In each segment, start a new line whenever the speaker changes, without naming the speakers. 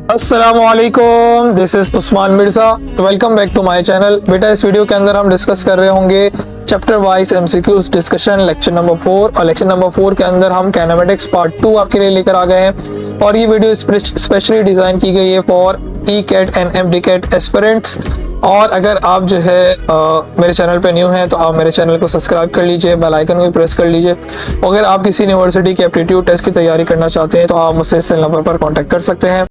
अस्सलामुअलैकुम, this is Usman Mirza. Welcome back to my channel. बेटा, इस वीडियो के अंदर हम डिस्कस कर रहे होंगे chapter wise MCQs discussion lecture number 4। और लेक्चर नंबर 4 के अंदर हम कैनेमेटिक्स पार्ट 2 आपके लिए लेकर आ गए हैं। और ये वीडियो स्पेशली डिज़ाइन की गई है for ECAT and MDCAT aspirants. और अगर आप जो है मेरे चैनल पे न्यू हैं तो आप मेरे चैनल को सब्सक्राइब कर लीजिए, बेल आइकन को प्रेस कर लीजिए। अगर आप किसी यूनिवर्सिटी के एप्टीट्यूड टेस्ट की तैयारी करना चाहते हैं तो आप मुझसे इस नंबर पर कॉन्टैक्ट कर सकते हैं।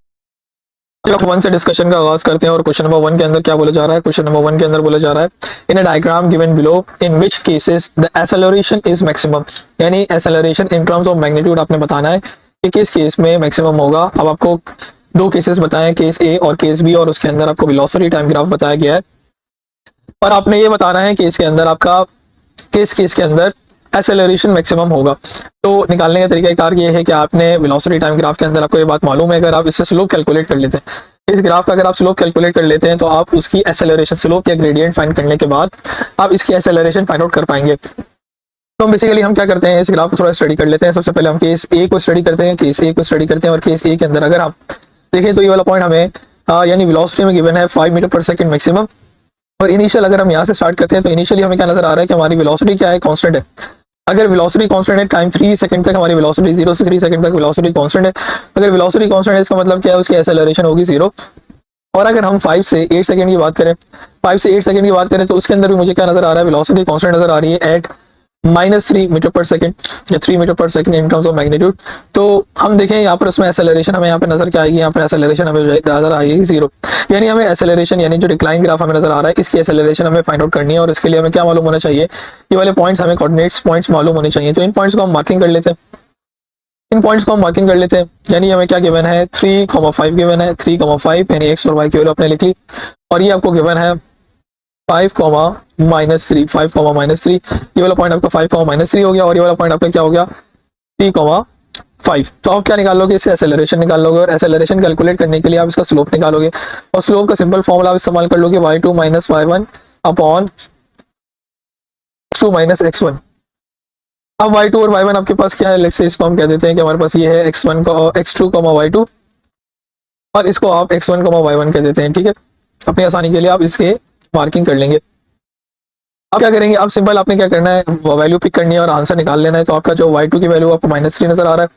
क्वेश्चन 1 से डिस्कशन का आगाज करते हैं। और क्वेश्चन नंबर 1 के अंदर क्या बोला जा रहा है? क्वेश्चन नंबर 1 के अंदर बोला जा रहा है, in a diagram given below in which cases the acceleration is maximum. यानी acceleration in terms of magnitude आपने बताना है कि किस केस में मैक्सिमम होगा। अब आपको दो केसेस बताए, केस ए और केस बी, और उसके अंदर आपको वेलोसिटी टाइम ग्राफ बताया गया है। और आपने ये बताना है कि इसके अंदर आपका किस केस के अंदर एक्सेलरेशन मैक्सिमम होगा। तो निकालने का तरीका ये है कि आपने वेलोसिटी टाइम ग्राफ के अंदर आपको ये बात मालूम है, अगर आप इससे स्लोप कैलकुलेट कर लेते हैं, इस ग्राफ का अगर आप स्लोप कैलकुलेट कर लेते हैं तो आप उसकी एक्सेलरेशन स्लोप या ग्रेडियंट फाइंड करने के बाद आप इसकी एक्सेलरेशन फाइंड आउट कर पाएंगे। तो बेसिकली हम क्या करते हैं, इस ग्राफ को थोड़ा स्टडी कर लेते हैं। सबसे पहले हम केस ए को स्टडी करते हैं, केस ए को स्टडी करते हैं। और केस ए के अंदर अगर आप देखें तो ये वाला पॉइंट हमें यानी वेलोसिटी में गिवन है 5 मीटर पर सेकंड मैक्सिमम। और इनिशियल अगर हम यहाँ से स्टार्ट करते हैं तो इनिशियली हमें क्या नजर आ रहा है कि हमारी वेलोसिटी क्या है, कांस्टेंट है। अगर वेलोसिटी कांस्टेंट है, टाइम 3 सेकंड तक हमारी वेलोसिटी 0 से 3 सेकंड तक वेलोसिटी कांस्टेंट है। अगर वेलोसिटी कांस्टेंट है इसका मतलब क्या है, उसकी एक्सेलरेशन होगी 0। और अगर हम 5 से 8 सेकंड की बात करें, 5 से 8 सेकंड की बात करें तो उसके अंदर भी मुझे क्या नजर आ रहा है, वेलोसिटी कांस्टेंट नजर आ रही है एट -3 मीटर पर सेकंड या 3 metre per second in terms of magnitude. तो हम देखें यहाँ पर उसमें एक्सेलरेशन हमें यहाँ पे नजर क्या आएगी, यहाँ पर एक्सेलरेशन हमें नजर आएगी 0। यानी हमें एक्सेलरेशन यानी जो डिक्लाइन ग्राफ हमें नजर आ रहा है इसकी एक्सेलरेशन हमें फाइंड आउट करनी है। और इसके लिए हमें क्या मालूम होना चाहिए, ये वाले पॉइंट्स हमें कोऑर्डिनेट्स पॉइंट्स मालूम होने चाहिए। तो इन पॉइंट्स को हम मार्किंग कर लेते हैं, इन पॉइंट्स को हम मार्किंग कर लेते हैं। यानी हमें क्या गिवन है, 3,5 गिवन है, 3,5 यानी एक्स और वाई की वैल्यू आपने लिख ली। और ये आपको गिवन है 5,-3, 5,-3, ये वाला पॉइंट आपका 5,-3 हो गया। और ये वाला पॉइंट आपका क्या हो गया, 3,5। तो आप क्या निकाल लोगे, इससे एक्सेलरेशन निकाल लोगे। और एक्सेलरेशन कैलकुलेट करने के लिए आप इसका स्लोप निकालोगे। और स्लोप का सिंपल फॉर्मूला आप इस्तेमाल कर लोगे, y2 - y1 upon x2 - x1। अब y2 और y1 आपके पास क्या है, लेट्स से इसको हम कह देते हैं कि हमारे पास ये है x1 का x2, y2, और इसको आप x1, y1 कह देते हैं। ठीक है, अपनी आसानी के लिए आप इसके मार्किंग कर लेंगे। आप क्या करेंगे, अब सिंपल आपने क्या करना है, वैल्यू पिक करनी है और आंसर निकाल लेना है। तो आपका जो y2 की वैल्यू आपको -3 नजर आ रहा है,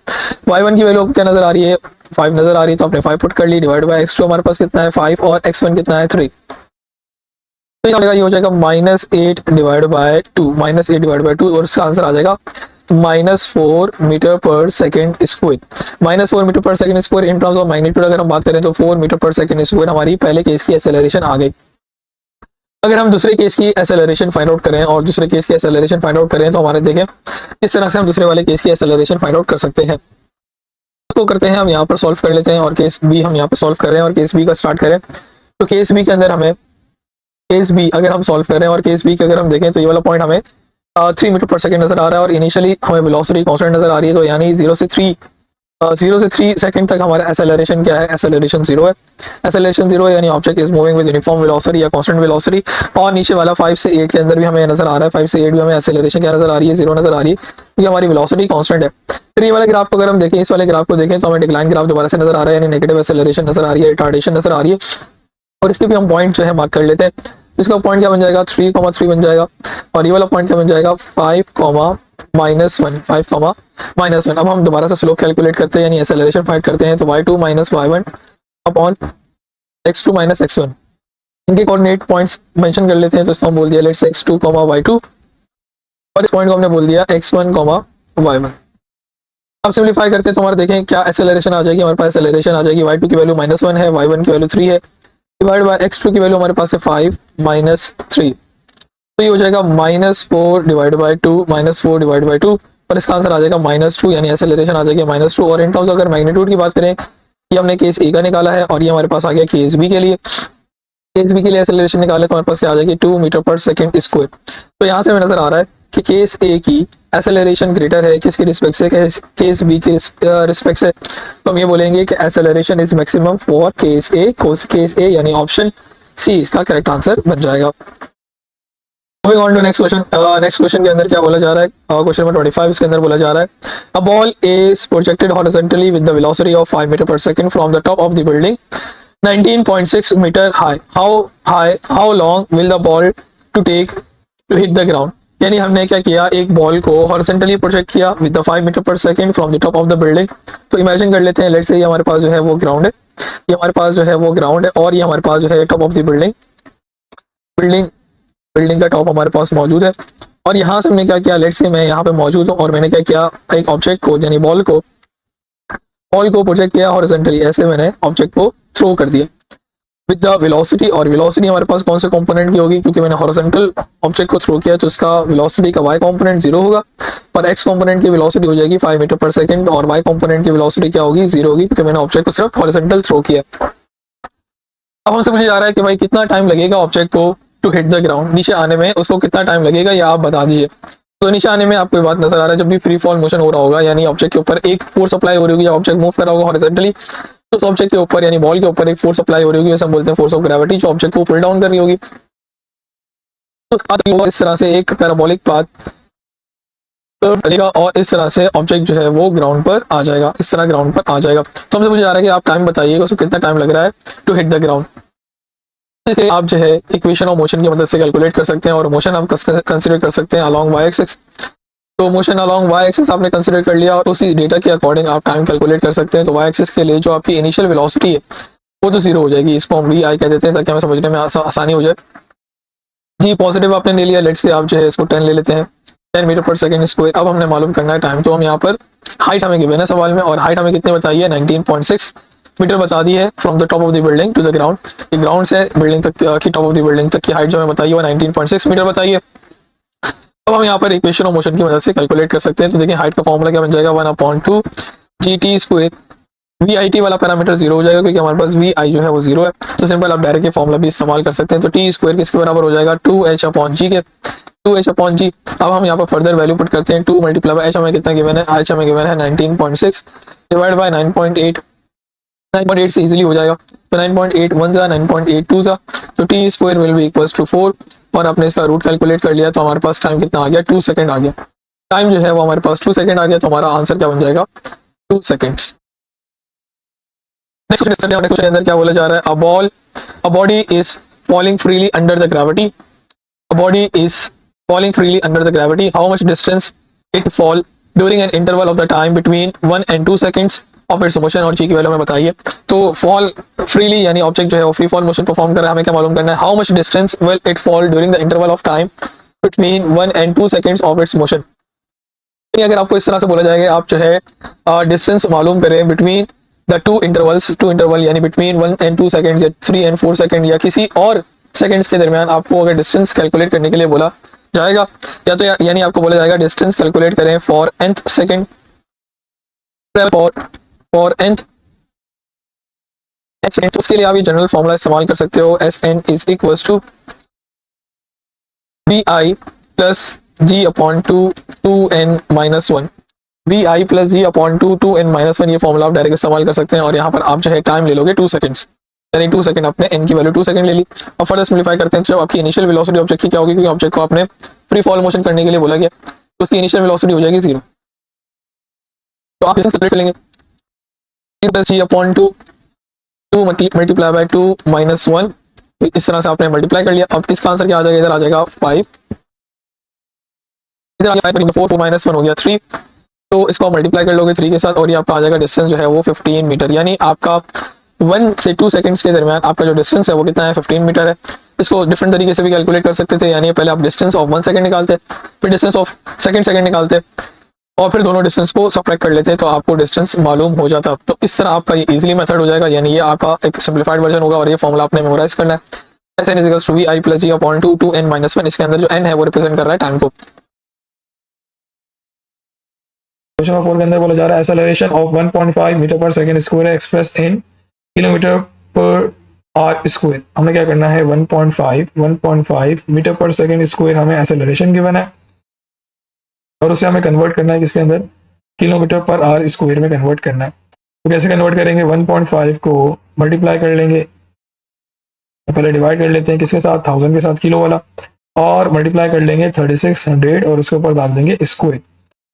y1 की वैल्यू क्या नजर आ रही है, 5 नजर आ रही है। तो आपने 5 पुट कर ली, डिवाइड बाय x2 हमारे पास कितना है 5 और x1 कितना है 3। तो ये हो जाएगा -8 डिवाइड बाय 2, -8 डिवाइड बाय 2, और इसका आंसर आ जाएगा -4 metre per second square. -4 metre per second square in terms of magnitude अगर हम बात करें तो 4 मीटर पर सेकंड स्क्वायर हमारी पहले केस की एक्सेलरेशन आ गई। अगर हम दूसरे केस की एक्सेलरेशन फाइंड आउट करें और दूसरे केस की एक्सेलरेशन फाइंड आउट करें तो हमारे देखें इस तरह से हम दूसरे वाले केस की एक्सेलरेशन फाइंड आउट कर सकते हैं। तो करते हैं हम यहाँ पर सॉल्व कर लेते हैं। और केस बी हम यहाँ पर सॉल्व कर रहे हैं। और केस बी का स्टार्ट करें तो केस बी के अंदर हमें, केस बी अगर हम सॉल्व कर रहे हैं और केस बी के अगर हम देखें तो ये वाला पॉइंट हमें 3 मीटर पर सेकंड नजर आ रहा है। और इनिशियली हमें वेलोसिटी कांस्टेंट नजर आ रही है। तो यानी 0 से 3 सेकंड तक हमारा एक्सेलरेशन क्या है, एक्सेलरेशन 0 है। एक्सेलरेशन 0 है यानी object is moving with uniform velocity या कांस्टेंट वेलोसिटी। और नीचे वाला 5 से 8 के अंदर भी हमें नजर आ रहा है, 5 से 8 भी हमें एक्सेलरेशन क्या नजर आ रही है, 0 नजर आ रही है, क्योंकि हमारी वेलोसिटी कांस्टेंट है। फिर ये वाले ग्राफ को अगर हम देखें, इस वाले ग्राफ को देखें तो हमें डिक्लाइन ग्राफ दोबारा से नजर आ रहा है, यानी नेगेटिव एक्सेलरेशन नजर आ रही है, रिटार्डेशन नजर आ रही है। और इसके भी हम पॉइंट जो है मार्क कर लेते हैं। इसका पॉइंट क्या बन जाएगा, 3,3 बन जाएगा। और ये वाला पॉइंट क्या बन जाएगा, 5, -1, 5, -1। अब हम दोबारा से स्लोप कैलकुलेट करते हैं यानी एक्सेलरेशन फाइंड करते हैं। तो y2 - y1 upon x2 - x1, इनके कोऑर्डिनेट पॉइंट्स मेंशन कर लेते हैं। तो इसको हम बोल दिया लेट्स x2, y2, और इस पॉइंट को हमने बोल दिया x1, y1। अब सिंपलीफाई करते हैं तो हमारे देखें क्या एक्सेलरेशन आ जाएगी, हमारे पास एक्सेलरेशन आ जाएगी, y2 की वैल्यू -1 है, y1 की वैल्यू 3 है, डिवाइड बाय x2 की वैल्यू हमारे पास है 5 - 3। तो ये हो जाएगा -4 डिवाइड बाय 2, -4 डिवाइड बाय 2, और इसका आंसर आ जाएगा -2, यानी एक्सेलरेशन आ जाएगी -2। और इन टर्म्स अगर मैग्नीट्यूड की बात करें, ये हमने केस ए का निकाला है और ये हमारे पास आ गया केस बी के लिए। केस बी के लिए एक्सेलरेशन निकाले तो हमारे पास क्या आ जाएगी, 2 मीटर पर सेकंड स्क्वायर। तो यहाँ से हमें नजर आ रहा है कि केस ए की एक्सेलरेशन ग्रेटर है किसके रिस्पेक्ट से, केस बी के रिस्पेक्ट से। तो हम ये बोलेंगे कि acceleration is maximum for case A, case A यानी ऑप्शन सी इसका करेक्ट आंसर बन जाएगा। Moving on to next question के अंदर क्या बोला जा रहा है, क्वेश्चन नंबर 25 के अंदर बोला जा रहा है, a ball is projected horizontally with the velocity of 5 metre per second from the top of the building 19.6 metre high, how long will the ball to take to hit the ground. यानी हमने क्या किया, एक ball को horizontally project किया with the 5 metre per second from the top of the building. तो imagine कर लेते हैं, लेट्स से ये हमारे पास जो है वो ग्राउंड है, ये हमारे पास जो है वो ग्राउंड है, और ये हमारे पास जो है top of the building building का टॉप हमारे पास मौजूद है। और यहाँ से हमने क्या किया, लेट्स से मैं यहाँ पे मौजूद हूँ और मैंने क्या किया, एक ऑब्जेक्ट को यानी बॉल को प्रोजेक्ट किया हॉरिजॉन्टली, ऐसे मैंने ऑब्जेक्ट को थ्रो कर दिया विद द वेलोसिटी। और वेलोसिटी हमारे पास कौन से कंपोनेंट की होगी, क्योंकि मैंने हॉरिजॉन्टल ऑब्जेक्ट को थ्रो किया तो इसका वेलोसिटी का y कंपोनेंट 0 होगा, और x कंपोनेंट की वेलोसिटी हो जाएगी 5 मीटर पर सेकंड, और y कंपोनेंट की वेलोसिटी क्या होगी, 0 होगी, क्योंकि मैंने ऑब्जेक्ट को सिर्फ हॉरिजॉन्टल थ्रो किया। अब हमसे पूछा जा रहा है कि भाई कितना टाइम लगेगा ऑब्जेक्ट को टू हिट द ग्राउंड, नीचे आने में उसको कितना टाइम लगेगा, या आप बता दीजिए। तो नीचे आने में आपको बात नजर आ रहा है, जब भी फ्री फॉल मोशन हो रहा होगा, यानी ऑब्जेक्ट के ऊपर एक फोर्स अप्लाई हो रही होगी, ऑब्जेक्ट मूव कर रहा होगा हॉरिजॉन्टली, तो उस ऑब्जेक्ट के ऊपर यानी बॉल के ऊपर एक फोर्स अप्लाई हो रही होगी, जैसे हम बोलते हैं फोर्स ऑफ ग्रेविटी, जो ऑब्जेक्ट को पुल डाउन कर रही होगी। तो इस तरह से एक पैराबोलिक पाथ चलेगा और इस तरह से ऑब्जेक्ट जो है वो ग्राउंड पर आ जाएगा, इस तरह ग्राउंड पर आ जाएगा। तो हमसे पूछा जा रहा है कि आप टाइम बताइएगा उसको कितना टाइम लग रहा है टू हिट द ग्राउंड। इसे आप जो है इक्वेशन ऑफ मोशन की मदद से कैलकुलेट कर सकते हैं, और मोशन आप कंसीडर कर सकते हैं अलोंग वाई एक्सिस। तो मोशन अलोंग वाई एक्सिस आपने कंसीडर कर लिया, और उसी डेटा के अकॉर्डिंग आप टाइम कैलकुलेट कर सकते हैं। तो वाई एक्सिस के लिए जो आपकी इनिशियल वेलोसिटी है वो तो 0 हो जाएगी, इसको हम वी आई कह देते हैं ताकि हमें समझने में आसानी हो जाए। जी पॉजिटिव आपने ले लिया, लेट्स से आप जो है इसको 10 ले लेते हैं, 10 मीटर पर सेकंड स्क्वायर। अब हमने मालूम करना है टाइम, तो हम यहाँ पर हाइट हमें गिवन है सवाल में, और हाइट हमें कितनी बताई है, 19.6 मीटर बता दी है from the top of the building to the ground. Ground से बिल्डिंग तक की टॉप ऑफ द बिल्डिंग तक की हाइट जो हमें बताई है वो 19.6 मीटर बताई है। अब हम यहाँ पर इक्वेशन ऑफ मोशन की मदद से कैलकुलेट कर सकते हैं। तो देखिए हाइट का फॉर्मूला क्या बन जाएगा, 1/2 GT square. V I T वाला पैरामीटर 0 हो जाएगा, क्योंकि हमारे पास वी आई जो है वो 0 है, तो सिंपल आप डायरेक्ट ये फॉर्मूला भी इस्तेमाल कर सकते हैं। तो टी स्क्वायर किसके बराबर हो जाएगा, 2h/g के, 2h/g। अब हम यहाँ पर फर्दर वैल्यू पुट करते हैं, 2 मल्टीप्लाई बाय h हमें कितना गिवन है, h हमें गिवन है 19.6 डिवाइड बाय 9.8, 9.8 से इजीली हो जाएगा। तो 9.8 1 जा 9.8 2 जा, तो T square will be equals to 4, और आपने इसका रूट कैलकुलेट कर लिया तो हमारे पास टाइम कितना आ गया, 2 सेकंड आ गया। टाइम जो है वो हमारे पास 2 सेकंड आ गया, तो हमारा आंसर क्या बन जाएगा, 2 सेकंड्स। नेक्स्ट क्वेश्चन के अंदर क्या बोला जा रहा है, a body is falling freely under the gravity, a body is falling freely under the gravity, how much distance it fall during an interval of the time between 1 and 2 seconds of its motion, और जी की value में बताइए। तो fall freely यानी object जो है वो free fall motion perform कर रहा है, हमें क्या मालूम करना है, how much distance will it fall during the interval of time between 1 and 2 seconds of its motion. अगर आपको इस तरह से बोला जाएगा, आप जो है डिस्टेंस मालूम करें बिटवीन द टू इंटरवल यानी बिटवीन 1 and 2 सेकंड या 3 and 4 सेकंड या किसी और सेकंड्स के दरमियान आपको अगर डिस्टेंस कैलकुलेट करने के लिए बोला जाएगा, या तो यानी आपको बोला जाएगा डिस्टेंस कैलकुलेट करें for nth second, for nth second. उसके लिए आप ये जनरल फॉर्मूला इस्तेमाल कर सकते हो, Sn is equals to Vi plus G/2 2n-1, Vi plus G/2 2n-1, ये फॉर्मूला आप डायरेक्ट इस्तेमाल कर सकते हैं। और यहाँ पर आप जो है टाइम ले लोगे 2 सेकंड्स, यानी 2 सेकंड आपने n की वैल्यू 2 सेकंड ले ली। और फर्दर सिंपलीफाई करते हैं तो आपकी इनिशियल वेलोसिटी ऑब्जेक्ट की क्या होगी, क्योंकि ऑब्जेक्ट को आपने फ्री फॉल मोशन करने के लिए बोला गया, तो उसकी इनिशियल वेलोसिटी हो जाएगी 0। तो आप इसे कैलकुलेट करेंगे, G/2 2 मल्टीप्लाई बाय 2 - 1, इस तरह से आपने मल्टीप्लाई कर लिया। अब इसका आंसर क्या आ जाएगा, इधर आ जाएगा 5, इधर आ गया 4 4 - 1 हो गया 3, तो इसको आप मल्टीप्लाई कर लोगे 3 के साथ, और ये आपका आ जाएगा डिस्टेंस जो है वो 15 मीटर, यानी आपका 1 से 2 सेकंड्स के दरमियान आपका जो डिस्टेंस है वो कितना है, 15 मीटर है। इसको डिफरेंट तरीके से भी कैलकुलेट कर सकते थे, यानी पहले आप डिस्टेंस ऑफ 1 सेकंड निकालते, फिर डिस्टेंस ऑफ सेकंड निकालते, और फिर दोनों डिस्टेंस को सबट्रैक्ट कर लेते हैं, तो आपको डिस्टेंस मालूम हो जाता। तो इस तरह आपका ये इजीली मेथड हो जाएगा, यानी ये आपका एक सिंपलीफाइड वर्जन होगा, और ये फॉर्मूला आपने मेमोराइज करना है। Sn equals to Vi plus G/2 2n-1, इसके अंदर जो n है वो रिप्रेजेंट कर रहा है टाइम को। क्वेश्चन नंबर 4 के अंदर बोला जा रहा है acceleration of 1.5 metre per second square है एक्सप्रेस इन किलोमीटर पर आर स्क्वायर। हमने क्या करना है, 1.5 मीटर पर सेकंड स्क्वायर हमें एक्सेलरेशन गिवन है, और उसे हमें कन्वर्ट करना है किसके अंदर, किलोमीटर पर आर स्क्वायर में कन्वर्ट करना है। तो कैसे कन्वर्ट करेंगे, 1.5 को मल्टीप्लाई कर लेंगे, तो पहले डिवाइड कर लेते हैं किसके साथ, 1000 के साथ, किलो वाला, और मल्टीप्लाई कर लेंगे 3600 और उसके ऊपर डाल देंगे स्क्वायर,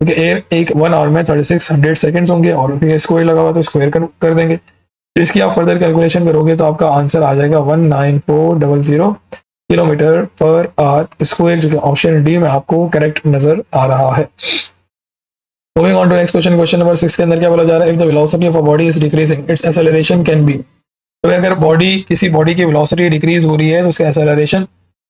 क्योंकि एक 1 आवर में 3600 सेकंड्स होंगे और फिर स्क्वायर लगा हुआ तो स्क्वायर कर देंगे। तो इसकी आप फर्दर कैलकुलेशन करोगे तो आपका आंसर आ जाएगा 19400 किलोमीटर पर आवर स्क्वायर, जो कि ऑप्शन डी में आपको करेक्ट नजर आ रहा है। Moving on to next question, question number 6 के अंदर क्या बोला जा रहा है, if the velocity of a body is decreasing its acceleration can be. तो अगर किसी बॉडी की वेलोसिटी डिक्रीज हो रही है तो उसका acceleration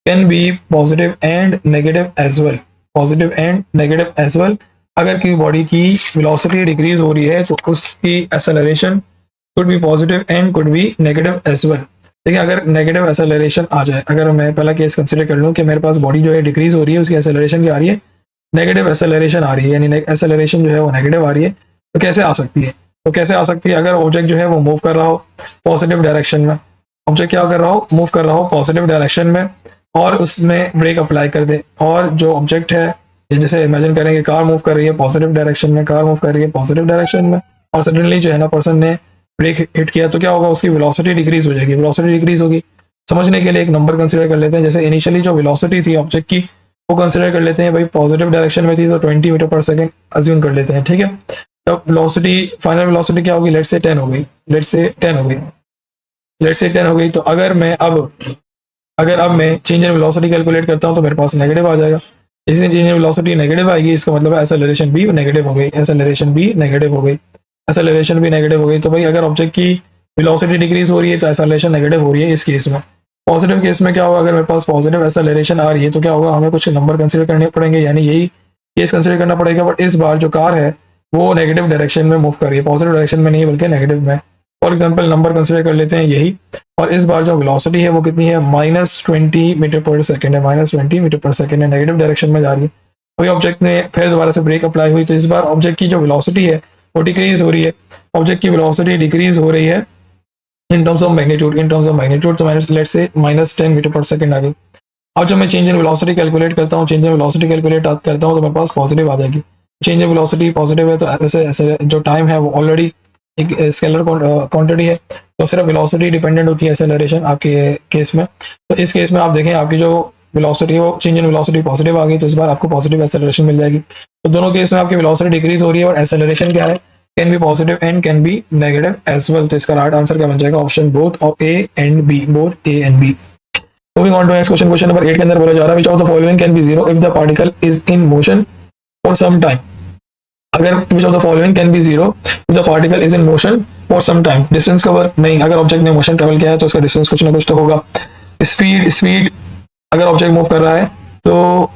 can be positive and negative as well, positive and negative as well. अगर किसी बॉडी की वेलोसिटी डिक्रीज हो रही है तो उसकी acceleration could be positive and could be negative as well. देखिए अगर नेगेटिव एक्सेलरेशन आ जाए, अगर मैं पहला केस कंसिडर कर लूँ कि मेरे पास बॉडी जो है डिक्रीज हो रही है, उसकी एक्सेलरेशन क्या आ रही है, नेगेटिव एक्सेलरेशन आ रही है, यानी एक्सेलरेशन जो है वो नेगेटिव आ रही है। तो कैसे आ सकती है, तो कैसे आ सकती है, अगर ऑब्जेक्ट जो है वो मूव कर रहा हो पॉजिटिव डायरेक्शन में, ऑब्जेक्ट क्या कर रहा हो, मूव कर रहा हो पॉजिटिव डायरेक्शन में, और उसमें ब्रेक अप्लाई कर दे, और जो ऑब्जेक्ट है, जैसे इमेजिन करेंगे कार मूव कर रही है पॉजिटिव डायरेक्शन में, कार मूव कर रही है पॉजिटिव डायरेक्शन में, और सडनली जो है ना पर्सन ने ब्रेक हिट किया, तो क्या होगा, उसकी वेलोसिटी डिक्रीज हो जाएगी। वेलोसिटी डिक्रीज होगी, समझने के लिए एक नंबर कंसिडर कर लेते हैं। जैसे इनिशियली जो वेलोसिटी थी ऑब्जेक्ट की वो कंसिडर कर लेते हैं, भाई पॉजिटिव डायरेक्शन में थी तो 20 मीटर पर सेकंड अज्यूम कर लेते हैं, ठीक है। तो वेलोसिटी, फाइनल वेलोसिटी क्या होगी, लेट्स से 10 हो गई, लेट्स से 10 हो गई, लेट्स से 10 हो गई। तो अगर अब मैं चेंज इन वेलोसिटी कैलकुलेट करता हूं तो मेरे पास नेगेटिव आ जाएगा। इसलिए चेंज इन वेलोसिटी नेगेटिव आएगी, इसका मतलब है एक्सेलरेशन भी नेगेटिव हो गई, एक्सेलरेशन भी नेगेटिव हो गई, एक्सेलरेशन भी नेगेटिव हो गई। तो भाई अगर ऑब्जेक्ट की वेलोसिटी डिक्रीज हो रही है तो एक्सेलरेशन नेगेटिव हो रही है। इस केस में पॉजिटिव केस में क्या होगा, अगर मेरे पास पॉजिटिव एक्सेलरेशन आ रही है तो क्या होगा, हमें कुछ नंबर कंसीडर करने पड़ेंगे, यानी यही केस कंसीडर करना पड़ेगा। बट इस बार जो कार है वो नेगेटिव डायरेक्शन में मूव कर रही है, पॉजिटिव डायरेक्शन में नहीं बल्कि नेगेटिव में। फॉर एग्जाम्पल नंबर कंसीडर कर लेते हैं यही, और इस बार जो वेलोसिटी है वो कितनी है, -20 मीटर पर सेकेंड है, -20 मीटर पर सेकेंड है, नेगेटिव डायरेक्शन में जा रही है। वही ऑब्जेक्ट ने फिर दोबारा से ब्रेक अप्लाई हुई तो इस बार ऑब्जेक्ट की जो वेलोसिटी है वो डिक्रीज हो रही है, ऑब्जेक्ट की वेलोसिटी डिक्रीज हो रही है इन टर्म्स ऑफ मैग्नीट्यूड, तो let's say -10 metre per second आ गई। अब जब मैं चेंज इन वेलोसिटी कैलकुलेट करता हूँ, चेंज इन वेलोसिटी कैलकुलेट करता हूँ तो मेरे पास पॉजिटिव आ जाएगी। चेंज इन वेलोसिटी पॉजिटिव है तो ऐसे जो टाइम है वो ऑलरेडी एक स्केलर क्वांटिटी है, तो सिर्फ वेलोसिटी डिपेंडेंट होती है एक्सेलरेशन आपके केस में। तो इस केस में आप देखें आपकी जो वेलोसिटी वो चेंज इन वेलोसिटी पॉजिटिव आ गई, तो इस बार आपको पॉजिटिव एक्सेलरेशन मिल जाएगी। तो दोनों केस में आपकी वेलोसिटी डिक्रीज हो रही है और एक्सेलरेशन क्या है, can be positive and can be negative as well. तो इसका राइट आंसर क्या बन जाएगा, option both of A and B, both A and B. Moving on to next question, question number 8 के अंदर बोला जा रहा है, which of the following can be zero if the particle is in motion for some time. अगर which of the following can be zero if the particle is in motion for some time. Distance cover नहीं, अगर object ने motion travel किया है तो उसका distance कुछ ना कुछ तो होगा। स्पीड अगर ऑब्जेक्ट मूव कर रहा है तो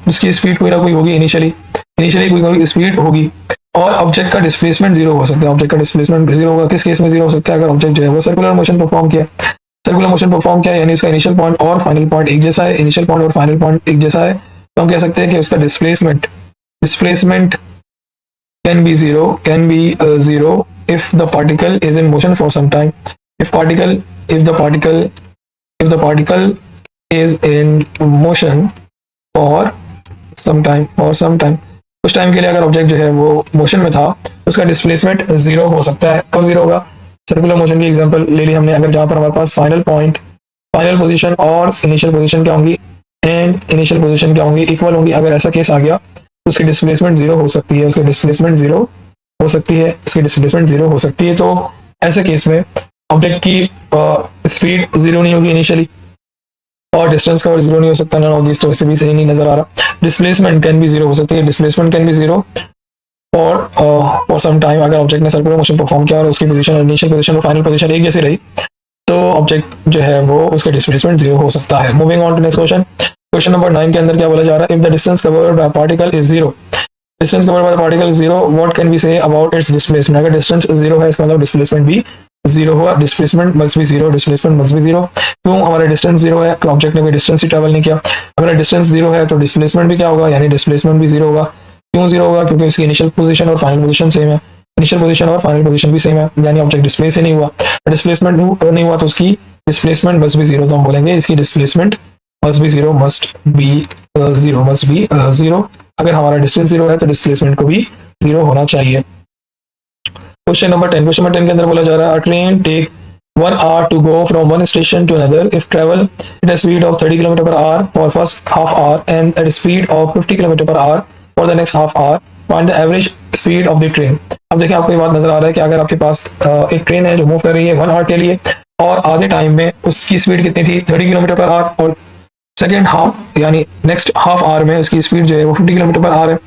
उसकी स्पीड कोई ना कोई होगी, इनिशियली कोई ना कोई स्पीड होगी। और ऑब्जेक्ट का डिस्प्लेसमेंट जीरो हो सकता है, ऑब्जेक्ट का डिस्प्लेसमेंट जीरो होगा किस केस में जीरो हो सकता है, अगर ऑब्जेक्ट जो है वो सर्कुलर मोशन परफॉर्म किया, यानी उसका इनिशियल पॉइंट और फाइनल पॉइंट एक जैसा है, इनिशियल पॉइंट और फाइनल पॉइंट एक जैसा है, तो हम कह सकते हैं कि उसका displacement can be zero if the particle is in motion for some time. If the particle is in motion for some time, कुछ टाइम के लिए अगर ऑब्जेक्ट जो है वो मोशन में था तो उसका डिस्प्लेसमेंट जीरो हो सकता है। कब जीरो होगा, सर्कुलर मोशन की एग्जांपल ले ली हमने, अगर जहां पर हमारे पास फाइनल पोजीशन और इनिशियल पोजीशन क्या होंगी इक्वल होंगी, अगर ऐसा केस आ गया तो उसकी डिस्प्लेसमेंट जीरो हो सकती है, तो ऐसे केस में ऑब्जेक्ट की स्पीड जीरो नहीं होगी इनिशियली और डिस्टेंस कवर जीरो नहीं हो सकता, नन ऑफ दिस, तो वैसे भी सही नहीं नजर आ रहा। डिस्प्लेसमेंट कैन बी जीरो हो सकती है, displacement can be zero for some time, अगर ऑब्जेक्ट ने सर्कुलर मोशन परफॉर्म किया और उसकी पोजीशन, इनिशियल पोजीशन और फाइनल पोजीशन एक जैसी रही तो ऑब्जेक्ट जो है वो उसका डिस्प्लेसमेंट जीरो हो सकता है। Moving on to next question, question number 9 के अंदर क्या बोला जा रहा है, if the distance covered by particle is zero, what can we say about its displacement. अगर डिस्टेंस जीरो है इसका मतलब डिस्प्लेसमेंट भी जीरो होगा, डिस्प्लेसमेंट मस्ट बी जीरो, क्यों, हमारा डिस्टेंस जीरो है तो ऑब्जेक्ट ने कोई डिस्टेंस ही ट्रेवल नहीं किया, अगर डिस्टेंस जीरो है तो डिस्प्लेसमेंट भी क्या होगा, यानी डिस्प्लेसमेंट भी जीरो होगा। क्यों जीरो होगा, क्योंकि इसकी इनिशियल पोजीशन और फाइनल पोजीशन सेम है, भी सेम है, यानी ऑब्जेक्ट डिस्प्लेस ही नहीं हुआ, डिस्प्लेसमेंट नहीं हुआ तो उसकी डिस्प्लेसमेंट मस्ट बी जीरो, तो हम बोलेंगे इसकी डिस्प्लेसमेंट मस्ट बी जीरो। अगर हमारा डिस्टेंस जीरो है तो डिस्प्लेसमेंट को भी जीरो होना चाहिए। क्वेश्चन नंबर 10 के अंदर बोला जा रहा है, a train take 1 hour to go from one station to another. If travel at a speed of 30 km per hour for first half hour and at a speed of 50 km per hour for the next half hour, find the average speed of the train. अब देखिए आपको ये बात नजर आ रहा है कि अगर आपके पास एक ट्रेन है जो मूव कर रही है 1 आवर के लिए और आधे टाइम में उसकी स्पीड कितनी थी 30 किलोमीटर पर आवर और सेकेंड हाफ यानी नेक्स्ट हाफ आवर में उसकी स्पीड जो है वो 50 किलोमीटर पर आवर है।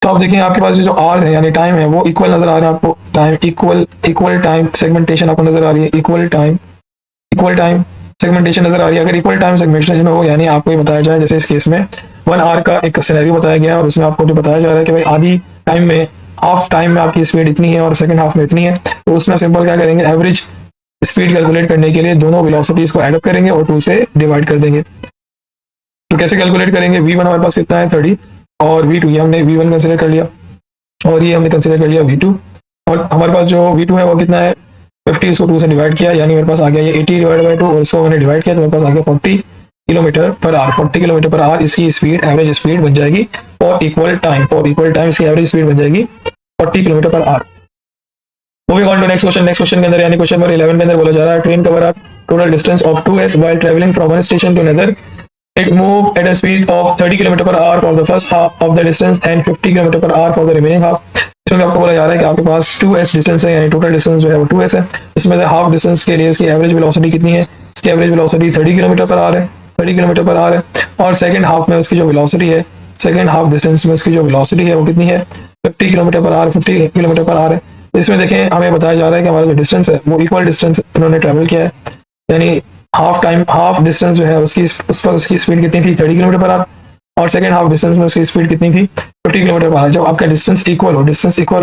तो आप देखिए आपके पास जो आवर्स है यानी टाइम है वो इक्वल नजर आ रहा है आपको, टाइम इक्वल टाइम सेगमेंटेशन आपको नजर आ रही है, इक्वल टाइम सेगमेंटेशन नजर आ रही है। अगर इक्वल टाइम सेगमेंटेशन हो यानी आपको ये बताया जाए जैसे इस केस में 1 आवर का एक सिनेरियो बताया गया और उसमें आपको जो बताया जा रहा है कि भाई आधी टाइम में हाफ टाइम में आपकी स्पीड इतनी है और सेकंड हाफ में इतनी है, तो उसमें सिंपल क्या करेंगे एवरेज स्पीड कैलकुलेट करने के लिए दोनों वेलोसिटीज को एड अप करेंगे और 2 से डिवाइड कर देंगे। तो कैसे कैलकुलेट करेंगे, v1 हमारे पास कितना है 30 और v2 ये हमने v1 कंसिडर कर लिया और ये हमने कंसिडर कर लिया v2 और हमारे पास जो v2 है वो कितना है 50, इसको 2 से डिवाइड किया यानी मेरे पास आ गया ये 80 डिवाइड बाई 2 और इसको मैंने डिवाइड किया तो मेरे पास आ गया 40 kilometre per hour. 40 kilometre per hour इसकी स्पीड एवरेज स्पीड बन जाएगी और इक्वल टाइम इसकी एवरेज स्पीड बन जाएगी 40 kilometre per hour. Moving on to next question के अंदर यानी क्वेश्चन नंबर 11 के अंदर बोला जा रहा है train cover up total distance of 2s while traveling from one station to another. It moved at a speed of 30 km per hour for the first half of the distance and 50 km per hour for the remaining half. इसमें आपको बोला जा रहा है कि आपके पास 2s distance है यानी टोटल डिस्टेंस जो है वो 2s है। इसमें से हाफ डिस्टेंस के लिए इसकी एवरेज वेलोसिटी कितनी है, इसकी average velocity 30 kilometre per our है, 30 किलोमीटर पर आवर है और सेकंड हाफ में उसकी जो वेलोसिटी है, सेकंड हाफ डिस्टेंस में उसकी जो वेलोसिटी है वो कितनी है 50 kilometre per our, 50 kilometre per our है। इसमें देखें हमें बताया जा रहा है कि हमारा जो डिस्टेंस है वो इक्वल डिस्टेंस उन्होंने ट्रेवल किया है यानी हाफ डिस्टेंस जो है उसकी उस पर उसकी स्पीड कितनी थी 30 किलोमीटर पर आवर और सेकंड हाफ डिस्टेंस में उसकी स्पीड कितनी थी 50 किलोमीटर पर आवर। जब आपका डिस्टेंस इक्वल हो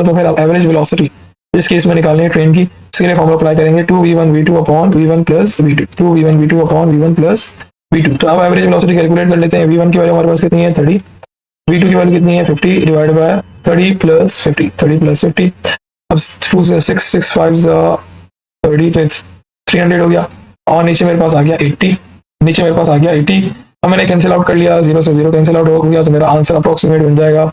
तो फिर आप एवरेज वेलोसिटी इस केस में निकालनी है ट्रेन की, इसके लिए फॉर्मूला अप्लाई करेंगे 2v1v2 upon v1 plus v2, 2v1v2 upon v1 plus v2। तो अब एवरेज वेलोसिटी कैलकुलेट कर लेते हैं। v1 की वैल्यू हमारे पास कितनी है 30, v2 की वैल्यू कितनी है 50 डिवाइड बाय 30 प्लस 50। अब 2 से 6 5 30 तो 300 हो गया और नीचे मेरे पास आ गया 80। अब मैंने कैंसिल आउट कर लिया, 0 से 0 कैंसिल आउट हो गया तो मेरा आंसर अप्रोक्सीमेट बन जाएगा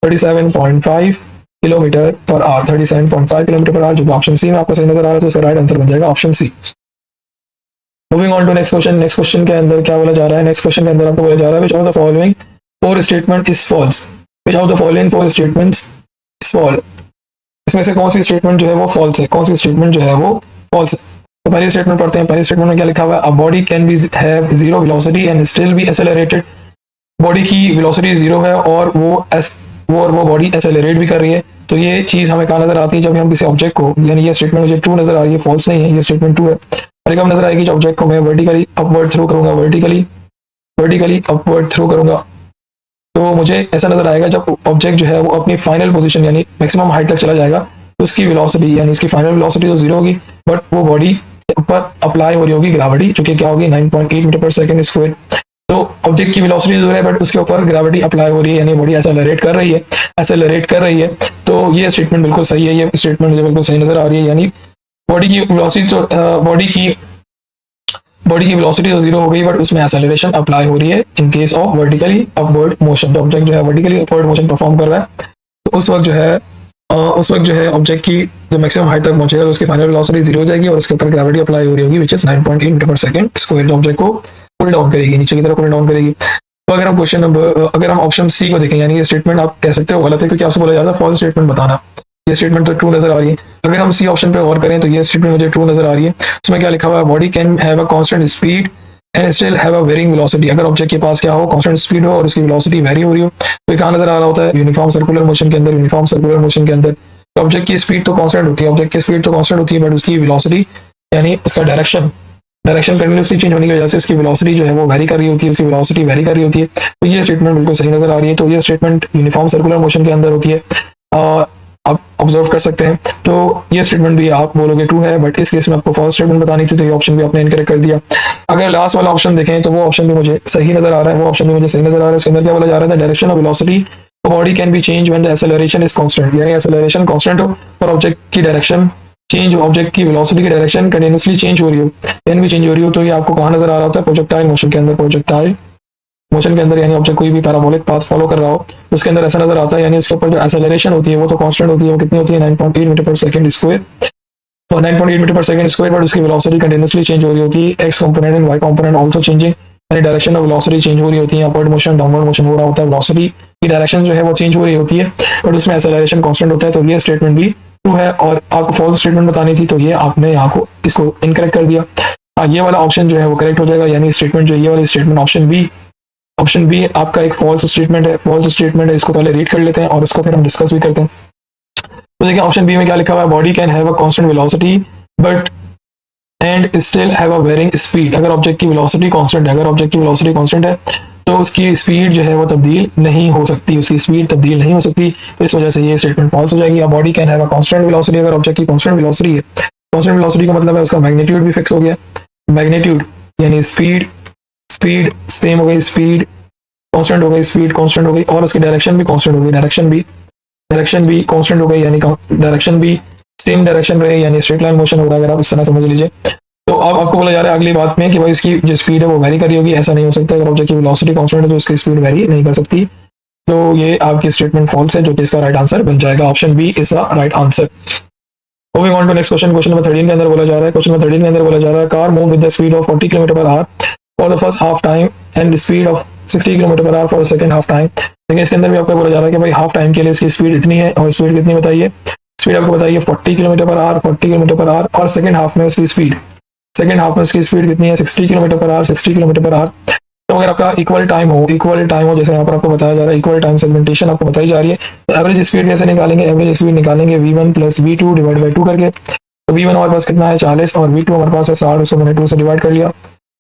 37.5 kilometre per our, 37.5 kilometre per our, जो ऑप्शन सी में आपको सही नजर आ रहा है तो इसका राइट आंसर बन जाएगा option C. Moving on to next question के अंदर क्या बोला जा रहा है, नेक्स्ट क्वेश्चन के अंदर आपको बोला जा रहा है which of the following 4 statement is false, which of the following 4 statements is false, इसमें से कौन सी स्टेटमेंट जो है वो फॉल्स है, कौन सी स्टेटमेंट जो है वो फॉल्स है। तो पहली स्टेटमेंट पढ़ते हैं। पहली स्टेटमेंट में क्या लिखा हुआ है, a body can be have zero velocity and still be accelerated, body की वेलोसिटी जीरो है और वो बॉडी एक्सेलरेट भी कर रही है। तो ये चीज हमें कहाँ नजर आती है, जब हम किसी ऑब्जेक्ट को, यानी ये स्टेटमेंट मुझे ट्रू नजर आ रही है, फॉल्स नहीं है, ये स्टेटमेंट ट्रू है। और कब नजर आएगी, जब ऑब्जेक्ट को मैं वर्टिकली अपवर्ड थ्रो करूंगा, वर्टिकली अपवर्ड थ्रो करूंगा तो मुझे ऐसा नजर आएगा जब ऑब्जेक्ट जो है वो अपनी फाइनल पोजीशन यानी मैक्सिमम हाइट तक चला जाएगा तो उसकी वेलोसिटी यानी इसकी फाइनल वेलोसिटी तो जीरो होगी बट वो बॉडी पर अप्लाई हो रही होगी ग्रेविटी, जो कि क्या होगी 9.8 मीटर पर सेकंड स्क्वायर। तो ऑब्जेक्ट की वेलोसिटी जो है बट उसके ऊपर ग्रेविटी अप्लाई हो रही है यानी बॉडी एक्सेलरेट कर रही है। तो ये स्टेटमेंट बिल्कुल सही है, ये स्टेटमेंट मुझे बिल्कुल सही नजर आ रही है। यानी बॉडी की वेलोसिटी तो बॉडी की वेलोसिटी तो जीरो हो गई बट उसमें एक्सेलरेशन अप्लाई हो रही है in case of vertically upward motion. तो ऑब्जेक्ट जो है वर्टिकली अपवर्ड मोशन परफॉर्म कर रहा है तो उस वक्त जो है ऑब्जेक्ट की जो मैक्सिमम हाइट तक पहुंचेगा तो उसकी फाइनल वेलोसिटी जीरो हो जाएगी और उसके ऊपर ग्रेविटी अप्लाई हो रही होगी which is 9.8 metre per second square, जो ऑब्जेक्ट को पुल डाउन करेगी, नीचे की तरफ पुल डाउन करेगी। तो अगर हम ऑप्शन सी को देखें यानी ये स्टेटमेंट आप कह सकते हो गलत है क्योंकि आपसे बोला जाता है फॉल्स स्टेटमेंट बताना, ये स्टेटमेंट तो ट्रू नजर आ रही है। अगर हम सी ऑप्शन पे गौर करें तो ये स्टेटमेंट मुझे ट्रू नजर आ रही है। उसमें क्या लिखा हुआ है, body can have a constant speed and still have a varying velocity. अगर ऑब्जेक्ट के पास क्या हो, कांस्टेंट स्पीड हो और उसकी वेलोसिटी वेरी हो रही हो तो कहाँ नजर आ रहा होता है, यूनिफॉर्म सर्कुलर मोशन के अंदर। तो ऑब्जेक्ट की स्पीड तो कांस्टेंट होती है, बट उसकी वेलोसिटी यानी उसका डायरेक्शन कंटिन्यूसली चेंज होने की वजह से उसकी वेलोसिटी जो है वो वेरी कर रही होती है, तो ये स्टेटमेंट बिल्कुल सही नजर आ रही है। तो ये स्टेटमेंट यूनिफॉर्म सर्कुलर मोशन के अंदर होती है, आप ऑब्जर्व कर सकते हैं। तो ये स्टेटमेंट भी आप बोलोगे ट्रू है बट इस केस में आपको फॉल्स स्टेटमेंट बतानी थी तो ये ऑप्शन भी आपने इनकरेक्ट कर दिया। अगर लास्ट वाला ऑप्शन देखें तो वो ऑप्शन भी मुझे सही नजर आ रहा है, इसके अंदर क्या बोला जा रहा है, direction of velocity body can be change when the acceleration is constant, यानी एक्सेलरेशन कांस्टेंट हो और ऑब्जेक्ट की डायरेक्शन चेंज, ऑब्जेक्ट की वेलोसिटी की डायरेक्शन कंटिन्यूसली चेंज हो रही हो तो ये आपको कहाँ नजर आ रहा होता है, प्रोजेक्टाइल मोशन के अंदर यानी ऑब्जेक्ट कोई भी पैराबोलिक पाथ फॉलो कर रहा हो उसके अंदर ऐसा नजर आता है। यानी इसके ऊपर जो एक्सेलरेशन होती है वो तो कांस्टेंट होती है, वो कितनी होती है 9.8 मीटर पर सेकंड स्क्वायर।
और 9.8 metre per second square, but उसकी वेलोसिटी कंटिन्यूसली चेंज हो रही होती है, X component and Y component also changing, यानी डायरेक्शन ऑफ वेलोसिटी चेंज हो रही होती है, अपवर्ड मोशन डाउनवर्ड मोशन हो रहा होता है, वेलोसिटी की डायरेक्शन जो है वो चेंज हो रही होती है, बट उसमें एक्सेलरेशन कांस्टेंट होता है। तो ये स्टेटमेंट भी ट्रू है, और आपको फॉल्स स्टेटमेंट बतानी थी, तो ये आपने यहाँ को इसको इनकरेक्ट कर दिया। ये वाला ऑप्शन जो है वो करेक्ट हो जाएगा, यानी स्टेटमेंट जो ये वाली स्टेटमेंट ऑप्शन बी आपका एक फॉल्स स्टेटमेंट है। फॉल्स स्टेटमेंट है, इसको पहले रीड कर लेते हैं और इसको फिर हम डिस्कस भी करते हैं। तो देखिए ऑप्शन बी में क्या लिखा हुआ है, body can have a constant velocity but and still have a varying speed. अगर ऑब्जेक्ट की वेलोसिटी कांस्टेंट है, अगर ऑब्जेक्ट की वेलोसिटी कांस्टेंट है तो उसकी स्पीड जो है वो तब्दील नहीं हो सकती, उसकी स्पीड तब्दील नहीं हो सकती, तो इस वजह से ये स्टेटमेंट फॉल्स हो जाएगी। अब body can have a constant velocity, अगर ऑब्जेक्ट की कांस्टेंट वेलोसिटी है, कांस्टेंट वेलोसिटी का मतलब है उसका मैग्नीट्यूड भी फिक्स हो गया, मैग्नीट्यूड यानी स्पीड सेम हो गई, स्पीड कांस्टेंट हो गई, स्पीड कांस्टेंट हो गई, और उसकी डायरेक्शन भी कांस्टेंट हो गई, डायरेक्शन भी कांस्टेंट हो गई, यानी डायरेक्शन भी सेम डायरेक्शन रहे, यानी स्ट्रेट लाइन मोशन हो रहा है, अगर आप इस तरह समझ लीजिए। तो अब आपको बोला जा रहा है अगली बात में कि भाई इसकी जो स्पीड है वो वेरी कर रही होगी, ऐसा नहीं हो सकता, अगर ऑब्जेक्ट की वेलोसिटी कांस्टेंट है तो इसकी स्पीड वेरी नहीं कर सकती। तो ये आपकी स्टेटमेंट फॉल्स है, जो कि इसका राइट आंसर बन जाएगा, option B is the right answer. Moving on to next question, question number 13 के अंदर बोला जा रहा है, क्वेश्चन नंबर 13 के अंदर बोला जा रहा है, car move with the speed of 40 km/h for the first half time and speed of 60 km/h for the second half time. देखिए इसके अंदर भी आपको बोला जा रहा है कि भाई हाफ टाइम के लिए इसकी स्पीड इतनी है, और स्पीड कितनी बताइए, स्पीड आपको बताइए 40 km/h, 40 km/h, और सेकंड हाफ में उसकी स्पीड कितनी है, 60 km/h, 60 km/h। तो अगर आपका इक्वल टाइम हो, जैसे यहाँ पर आपको बताया जा रहा है, इक्वल टाइम सेगमेंटेशन आपको बताई जा रही है, तो एवरेज स्पीड कैसे निकालेंगे, एवरेज स्पीड निकालेंगे v1 plus v2 divide by 2 करके। तो v1 हमारे पास कितना है 40, और v2 हमारे पास है 60, उसको मैंने 2 से डिवाइड कर लिया,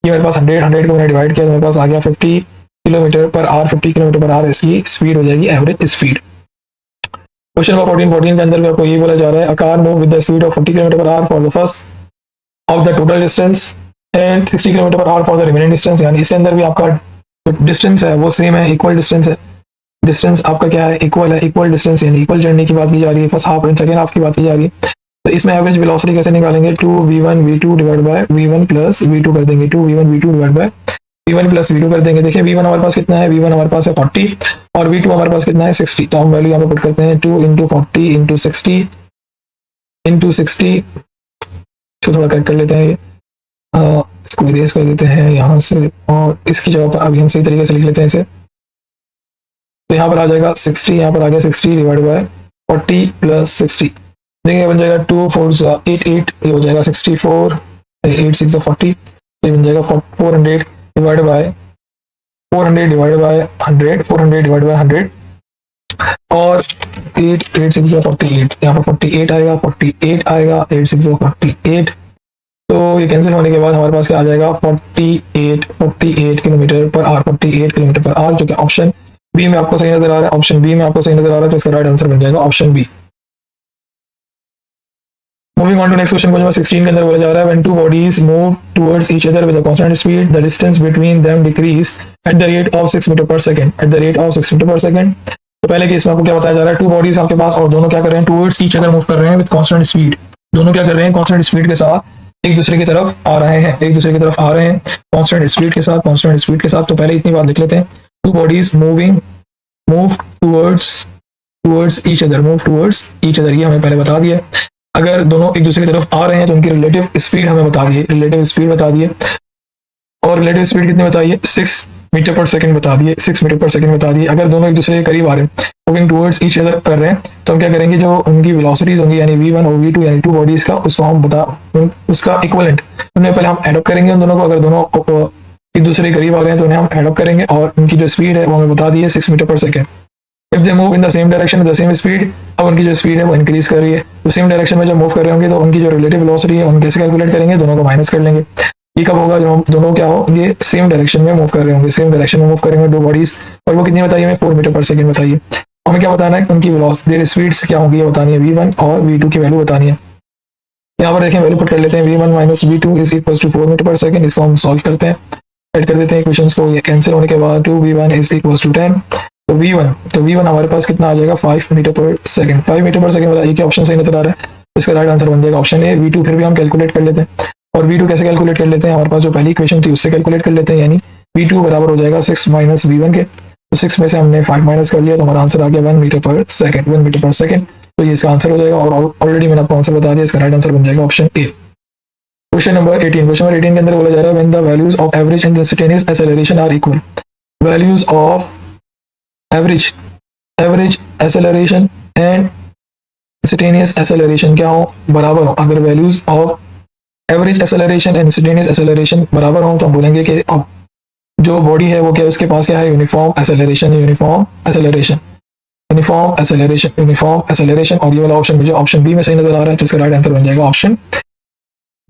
ये मेरे पास 100 को मैंने डिवाइड किया, तो मेरे पास आ गया 50 km/h, 50 km/h इसकी स्पीड हो जाएगी, एवरेज स्पीड। क्वेश्चन नंबर 14 के अंदर भी आपको ये बोला जा रहा है, अ car move with the speed of 40 km/h for the first of the total distance and 60 km/h for the remaining distance, यानी इसके अंदर भी आपका जो डिस्टेंस है वो सेम है, इक्वल डिस्टेंस है, डिस्टेंस आपका क्या है, इक्वल है, इक्वल डिस्टेंस यानी इक्वल जर्नी की बात की जा रही है, first half and second half की बात की जा रही है। तो इसमें एवरेज वेलोसिटी कैसे निकालेंगे, 2v1 v2 divide by v1 plus v2 कर देंगे, 2v1 v2 divide by v1 plus v2 कर देंगे। देखिए v1 हमारे पास कितना है, v1 हमारे पास है 40, और v2 हमारे पास कितना है 60, तो हम वैल्यू यहाँ पे पुट करते हैं 2 इंटू 40 इंटू 60 इंटू 60, इसको थोड़ा करेक्ट कर लेते हैं, इसको इरेज कर देते हैं यहाँ से, और इसकी जगह पर अभी हम सही तरीके से लिख लेते हैं इसे। तो यहाँ पर आ जाएगा 60, यहाँ पर आ गया 60 डिवाइड बाय 40 प्लस 60, देखिए बन जाएगा 2 4 8 8, ये हो जाएगा 64, 8 6 40, ये बन जाएगा 400 डिवाइड बाय 100, 400 डिवाइड बाय 100, और 8 8 6 48, यहाँ पर 48 आएगा, 48 आएगा, 8 6 48, तो ये कैंसिल होने के बाद हमारे पास क्या आ जाएगा 48 km/h, 48 km/h, जो कि ऑप्शन बी में आपको सही नजर आ रहा है, ऑप्शन बी में आपको सही नजर आ रहा है, तो इसका राइट आंसर बन जाएगा option B. Moving on to next question, question number 16 के अंदर बोला जा रहा है, when two bodies move towards each other with a constant speed the distance between them decrease at the rate of 6 metre per second, at the rate of 6 metre per second. तो पहले case में आपको क्या बताया जा रहा है, two bodies आपके पास, और दोनों क्या कर रहे हैं, टुवर्ड्स ईच अदर मूव कर रहे हैं विद कांस्टेंट स्पीड, दोनों क्या कर रहे हैं, कांस्टेंट स्पीड के साथ एक दूसरे की तरफ आ रहे हैं, कांस्टेंट स्पीड के साथ। तो पहले इतनी बात लिख लेते हैं, to bodies move towards each other, ये हमें पहले बता दिया। अगर दोनों एक दूसरे की तरफ आ रहे हैं तो उनकी रिलेटिव स्पीड हमें बता दिए, और रिलेटिव स्पीड कितनी बताइए, 6 मीटर पर सेकंड बता दिए, 6 मीटर पर सेकंड बता दिए। अगर दोनों एक दूसरे के करीब आ रहे हैं, मूविंग टुवर्ड्स ईच अदर कर रहे हैं, तो हम क्या करेंगे, जो उनकी वेलोसिटीज होंगी यानी v1 और v2 यानी टू बॉडीज का, उसको हम उसका इक्विवेलेंट उन्हें पहले हम एडअप करेंगे उन दोनों को। अगर दोनों एक दूसरे के करीब आ रहे हैं तो उन्हें हम एडअप करेंगे, और उनकी जो स्पीड है वो हमें बता दी है 6 metre per second. If they move in the same direction with the same speed, अब उनकी जो स्पीड है वो इंक्रीज कर रही है, तो सेम डायरेक्शन में जब मूव कर रहे होंगे तो उनकी जो रिलेटिव वेलोसिटी है उन कैसे कैलकुलेट करेंगे, दोनों को माइनस कर लेंगे। ये कब होगा, जब दोनों क्या होंगे, सेम डायरेक्शन में मूव कर रहे होंगे, सेम डायरेक्शन में मूव करेंगे दो बॉडीज, और वो कितनी बताइए हमें, 4 मीटर पर सेकंड बताइए। हमें क्या बताना है, उनकी वेलोसिटी स्पीड्स क्या होगी ये बतानी है, v1 और v2 की वैल्यू बतानी है। यहाँ पर देखें वैल्यू पुट कर लेते हैं, v1 minus v2 is equal to 4 metre per second, इसको हम सॉल्व करते हैं, ऐड कर देते हैं इक्वेशंस को, ये कैंसिल होने के बाद 2v1 इज इक्वल टू 10, तो v1 हमारे पास कितना आ जाएगा 5 metre per second, 5 metre per second बताइए, क्या ऑप्शन सही नजर आ रहा है, इसका राइट आंसर बन जाएगा ऑप्शन ए। v2 फिर भी हम कैलकुलेट कर लेते हैं, और v2 कैसे कैलकुलेट कर लेते हैं, हमारे पास जो पहली इक्वेशन थी उससे कैलकुलेट कर लेते हैं, यानी v2 बराबर हो जाएगा 6 माइनस v1 के, तो 6 में से हमने 5 माइनस कर लिया, तो हमारा आंसर आ गया 1 metre per second, 1 metre per second. तो ये इसका आंसर हो जाएगा। और ऑलरेडी मैंने आपको आंसर बता दिया, इसका राइट आंसर बन जाएगा option A. Question number 18, question number 18 के अंदर बोला जा रहा है when the values of average and instantaneous acceleration are equal. Values of average acceleration and instantaneous acceleration क्या हो, बराबर हो। अगर values of average acceleration and instantaneous acceleration बराबर हो तो हम बोलेंगे कि अब जो बॉडी है वो क्या, उसके पास क्या है, uniform acceleration, uniform acceleration, uniform acceleration, uniform acceleration. और ये वाला ऑप्शन मुझे ऑप्शन बी में सही नजर आ रहा है, तो इसका राइट आंसर बन जाएगा ऑप्शन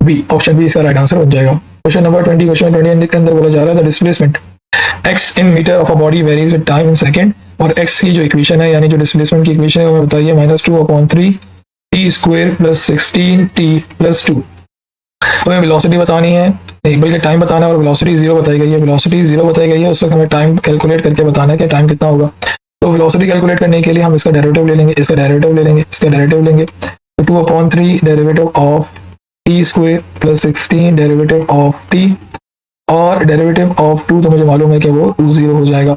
बी। ऑप्शन बी इसका राइट आंसर बन जाएगा। क्वेश्चन नंबर 20, क्वेश्चन 20 के अंदर बोला जा रहा है the displacement x in metre of a body varies with time in second. और x की जो इक्वेशन है यानी जो डिस्प्लेसमेंट की इक्वेशन है वो बताइए -2/3 t square plus 16t plus 2। हमें वेलोसिटी बतानी है, नहीं बल्कि टाइम बताना है, और वेलोसिटी 0 बताई गई है। वेलोसिटी 0 बताई गई है, उस वक्त हमें टाइम कैलकुलेट करके बताना है कि टाइम कितना होगा। तो वेलोसिटी कैलकुलेट करने के लिए हम इसका डेरिवेटिव ले लेंगे, इसका डेरिवेटिव ले लेंगे, इसका डेरिवेटिव लेंगे। तो 2/3 derivative of T square plus 16 derivative of T, और डेरिवेटिव ऑफ 2 तो मुझे मालूम है कि वो 0 हो जाएगा।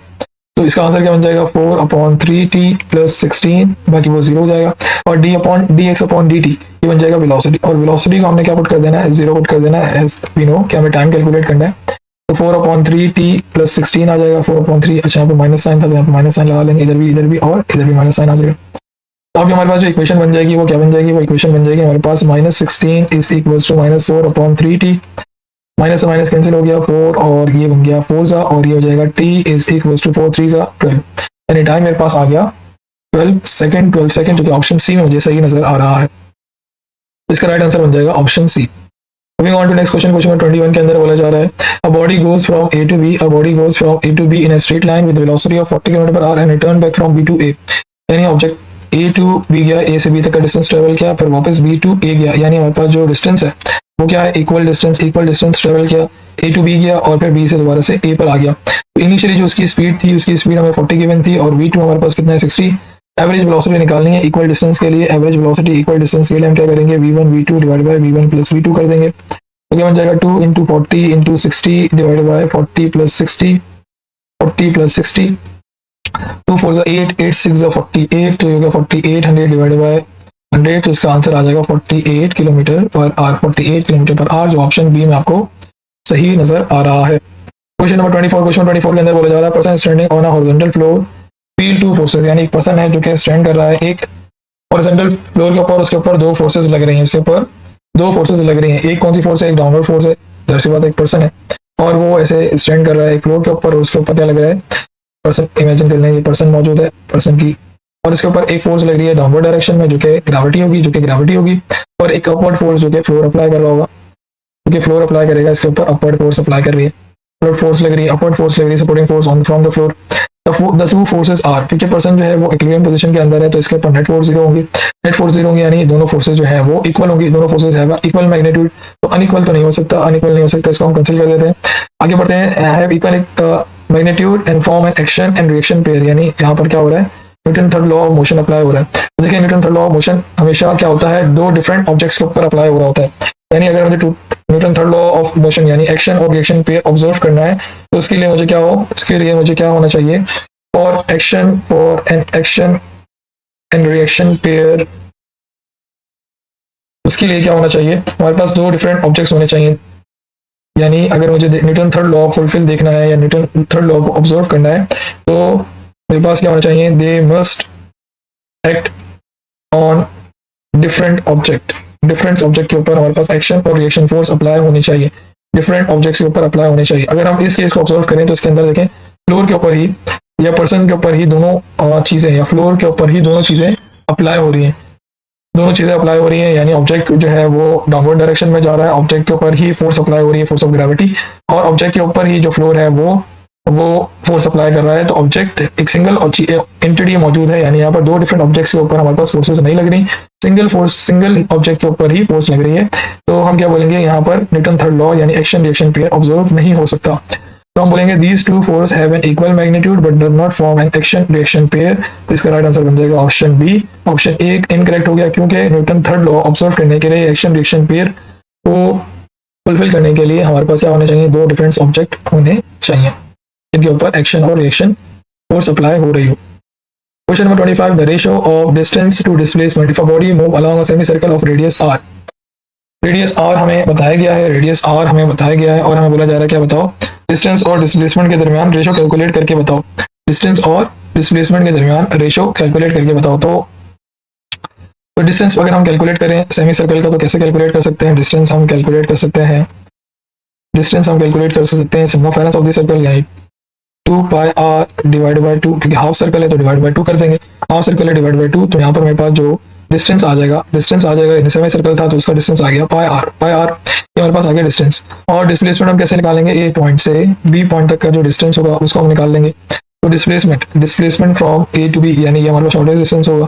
तो इसका आंसर क्या बन जाएगा 4/3t प्लस 16, बाकी वो 0 हो जाएगा। और dx/dt ये बन जाएगा वेलोसिटी, और वेलोसिटी को हमने क्या पुट कर देना है, 0 पुट कर देना है, एज वी नो कि हमें टाइम कैलकुलेट करना है। तो 4/3t प्लस 16 आ जाएगा, 4/3। अच्छा यहाँ पे माइनस साइन था तो यहाँ पे माइनस साइन लगा लेंगे, इधर भी और इधर भी माइनस साइन आ जाएगा। तो अब हमारे पास जो इक्वेशन बन जाएगी वो क्या बन जाएगी, वो इक्वेशन बन जाएगी हमारे पास -16 is equals to -4/3t। Minus से माइनस कैंसिल हो गया, 4 और ये बन गया 4 सा, और ये हो जाएगा t इज इक्वल्स टू 4 3 सा 12, यानी टाइम मेरे पास आ गया 12 सेकंड जो कि ऑप्शन सी में मुझे सही नजर आ रहा है। तो इसका राइट आंसर बन जाएगा option C. Moving on to next question, question 21 के अंदर बोला जा रहा है a body goes from A to B, a body goes from A to B in a straight line with velocity of 40 km/h and return back from B to A. यानी object A to B गया, ए से B तक का distance travel किया, फिर वापस B to ए गया, यानी हमारे पास जो डिस्टेंस है वो क्या है, इक्वल डिस्टेंस ट्रेवल किया, ए टू बी गया और फिर बी से दोबारा से ए पर आ गया। तो इनिशियली जो उसकी स्पीड थी, उसकी स्पीड हमें 40 गिवन थी, और v2 हमारे पास कितना है 60। एवरेज वेलोसिटी निकालनी है इक्वल डिस्टेंस के लिए, एवरेज वेलोसिटी इक्वल डिस्टेंस के लिए हम क्या करेंगे, v1 v2 divide by v1 plus v2 कर देंगे। तो क्या बन जाएगा 2 × 40 × 60 डिवाइड बाय 40 प्लस 60, 40 प्लस 60, 2 4 8, 8 6 48, तो ये होगा 4800 डिवाइड बाय 100, तो इसका आंसर आ जाएगा 48 km/h, 48 km/h, जो ऑप्शन बी में आपको सही नजर आ रहा है। क्वेश्चन नंबर 24, क्वेश्चन 24 के अंदर बोला जा रहा है person standing on a horizontal floor feel two forces. यानी एक पर्सन है जो कि स्टैंड कर रहा है एक हॉरिजॉन्टल फ्लोर के ऊपर, उसके ऊपर दो फोर्सेस लग रही हैं, उसके ऊपर दो फोर्सेस लग रही हैं। एक कौन सी फोर्स है, एक डाउनवर्ड फोर्स है, जाहिर सी बात है एक पर्सन है और वो ऐसे स्टैंड कर रहा है एक फ्लोर के ऊपर, और उसके ऊपर क्या लग रहा है, पर्सन इमेजिन कर लें ये पर्सन मौजूद है, पर्सन की, और इसके ऊपर एक फोर्स लग रही है डाउनवर्ड डायरेक्शन में जो कि ग्रेविटी होगी, और एक अपवर्ड फोर्स जो कि फ्लोर अप्लाई कर रहा होगा, क्योंकि फ्लोर अप्लाई करेगा इसके ऊपर, अपवर्ड फोर्स अप्लाई कर रही है, अपवर्ड फोर्स लग रही है, supporting force on from the floor. The two forces are, क्योंकि पर्सन जो है वो इक्विलिब्रियम पोजीशन के अंदर है, तो इसके ऊपर नेट फोर्स 0 होंगी, यानी दोनों फोर्सेस जो है वो इक्वल होंगी, दोनों फोर्सेस है इक्वल मैग्नीट्यूड, तो अनइक्वल तो नहीं हो सकता, इसको हम कैंसिल कर देते हैं। आगे बढ़ते हैं, have equal magnitude and form an action and reaction pair, यानी यहाँ पर क्या हो रहा है, Newton third law of motion apply हो रहा है। तो देखिए Newton third law of motion हमेशा क्या होता है, दो डिफरेंट ऑब्जेक्ट्स के ऊपर अप्लाई हो रहा होता है। यानी अगर मुझे Newton third law of motion यानी एक्शन और रिएक्शन पेयर ऑब्जर्व करना है, तो उसके लिए मुझे क्या होना चाहिए, for an action and reaction pair, उसके लिए क्या होना चाहिए, हमारे पास दो डिफरेंट ऑब्जेक्ट्स होने चाहिए। यानी अगर मुझे न्यूटन थर्ड लॉ फुलफिल देखना है या न्यूटन थर्ड लॉ को ऑब्जर्व करना है, तो मेरे पास क्या होना चाहिए, they must act on different object के ऊपर हमारे पास एक्शन और रिएक्शन फोर्स अप्लाई होनी चाहिए, डिफरेंट ऑब्जेक्ट्स के ऊपर अप्लाई होने चाहिए। अगर हम इस केस को ऑब्जर्व करें तो इसके अंदर देखें फ्लोर के ऊपर ही या पर्सन के ऊपर ही दोनों चीजें, या फ्लोर के ऊपर ही दोनों चीजें अप्लाई हो रही हैं, यानी ऑब्जेक्ट जो है वो डाउनवर्ड डायरेक्शन में जा रहा है, ऑब्जेक्ट के ऊपर ही फोर्स अप्लाई हो रही है, फोर्स ऑफ ग्रेविटी, और ऑब्जेक्ट के ऊपर ही जो फ्लोर है वो फोर्स अप्लाई कर रहा है। तो ऑब्जेक्ट एक सिंगल एंटिटी मौजूद है, यानी यहाँ पर दो डिफरेंट ऑब्जेक्ट्स के ऊपर हमारे पास फोर्सेस नहीं लग रही, सिंगल ऑब्जेक्ट के ऊपर ही फोर्स लग रही है। तो हम क्या बोलेंगे, यहाँ पर न्यूटन थर्ड लॉ यानी एक्शन रिएक्शन पेयर ऑब्जर्व नहीं हो सकता। तो हम बोलेंगे these two force have an equal magnitude but does not form an action reaction pair. तो इसका राइट आंसर बन जाएगा option B. Option A incorrect हो गया, क्योंकि न्यूटन थर्ड लॉ ऑब्जर्व करने के लिए एक्शन रिएक्शन पेयर को फुलफिल करने के लिए हमारे पास क्या होने चाहिए, दो डिफरेंट ऑब्जेक्ट होने चाहिए जिनके ऊपर एक्शन और रिएक्शन फोर्स अप्लाई हो रही हो। Question number 25, the ratio of distance to displacement if a body move along a semi circle of radius R. Radius R हमें बताया गया है, रेडियस आर हमें बताया गया है और हमें बोला जा रहा है क्या बताओ, डिस्टेंस और डिस्प्लेसमेंट के दरमियान रेशो कैलकुलेट करके बताओ। डिस्टेंस और डिस्प्लेसमेंट के दरमियान रेशो कैलकुलेट करके बताओ। तो डिस्टेंस अगर हम कैलकुलेट करें सेमी सर्कल का तो कैसे कैलकुलेट कर सकते हैं? डिस्टेंस हम कैलकुलेट कर सकते हैं, डिस्टेंस हम कैलकुलेट कर सकते हैं सिग्मोफेरेंस ऑफ द सर्कल यानी 2 पाई आर डिवाइड बाय 2, क्योंकि हाफ सर्कल है तो डिवाइड बाय 2 कर देंगे। हाफ सर्कल है डिवाइड बाय 2, तो यहाँ पर मेरे पास जो डिस्टेंस आ जाएगा, डिस्टेंस आ जाएगा, सेमी सर्कल था तो उसका डिस्टेंस आ गया पाई आर। पाई आर ये हमारे पास आ गया डिस्टेंस। और डिस्प्लेसमेंट हम कैसे निकालेंगे? ए पॉइंट से बी पॉइंट तक का जो डिस्टेंस होगा उसको हम निकाल लेंगे। तो displacement from A to B यानी ये हमारे पास शॉर्टेस्ट डिस्टेंस होगा।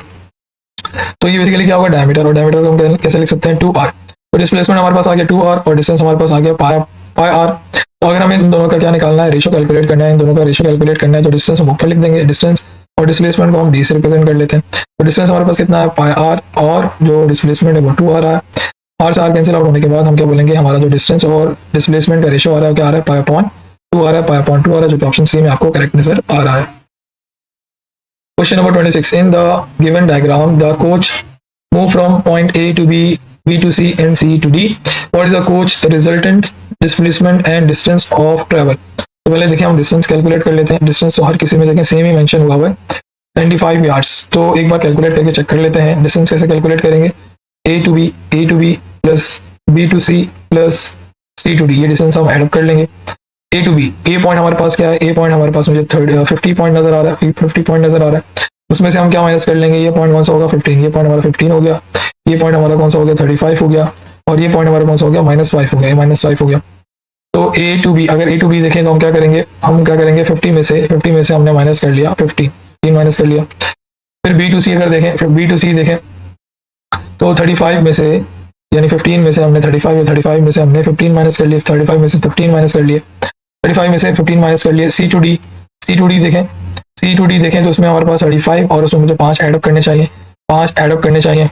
तो ये बेसिकली क्या होगा? डायमीटर, और डायमीटर को हम कैसे लिख सकते हैं? 2r। तो डिस्प्लेसमेंट हमारे पास आ गया 2r और डिस्टेंस हमारे पास आ गया पाई पाई आर। तो अगर हमें इन दोनों का क्या निकालना है? रेशो कैलकुलेट करना है, इन दोनों का रेशो कैलकुलेट करना है, तो डिस्टेंस हम ऊपर लिख देंगे, डिस्टेंस और डिस्प्लेसमेंट को हम डी से रिप्रेजेंट कर लेते हैं। तो डिस्टेंस हमारे पास कितना है? पाई आर, और जो डिस्प्लेसमेंट है वो 2r है। आर से आर कैंसिल आउट होने के बाद हम क्या बोलेंगे? हमारा जो डिस्टेंस और डिस्प्लेसमेंट का रेशो आ रहा है क्या आ रहा है? पाई अपॉन 2 आ रहा है, पाई अपॉन 2 आ रहा है, जो कि ऑप्शन सी में आपको करेक्ट नजर आ रहा है। Question number 26, in the given diagram the coach move from point A to B, B to C and C to D. What is the coach resultant displacement and distance of travel? तो पहले देखिए हम distance calculate कर लेते हैं। Distance तो हर किसी में देखें सेम ही मेंशन हुआ है 95 यार्ड्स। तो एक बार कैलकुलेट करके चेक कर लेते हैं डिस्टेंस कैसे कैलकुलेट करेंगे। A to B plus B to C plus C to D, ये डिस्टेंस हम एड अप कर लेंगे। A to B, A point हमारे पास क्या है? A पॉइंट हमारे पास मुझे 50 पॉइंट नजर आ रहा है, 50 पॉइंट नजर आ रहा है। उसमें से हम क्या माइनस कर लेंगे? ये पॉइंट कौन सा होगा? 15। ये पॉइंट हमारा 15 हो गया, ये पॉइंट हमारा कौन सा हो गया? 35 हो गया, और ये पॉइंट हमारा कौन सा हो गया? -5 हो गया, -5 हो गया। तो A to B, अगर A to B देखें तो हम क्या करेंगे? 50 में से हमने माइनस कर लिया 15 माइनस कर लिया। फिर B to C अगर देखें, फिर B to C देखें तो 35 में से यानी 15 में से हमने 35 में से हमने 15 माइनस कर लिए, 35 में से 15 माइनस कर लिए, 35 में से 15 माइनस कर लिए। C to D देखें, C to D देखें तो उसमें हमारे पास 35 और उसमें मुझे 5 ऐड अप करने चाहिए, 5 ऐड अप करने चाहिए।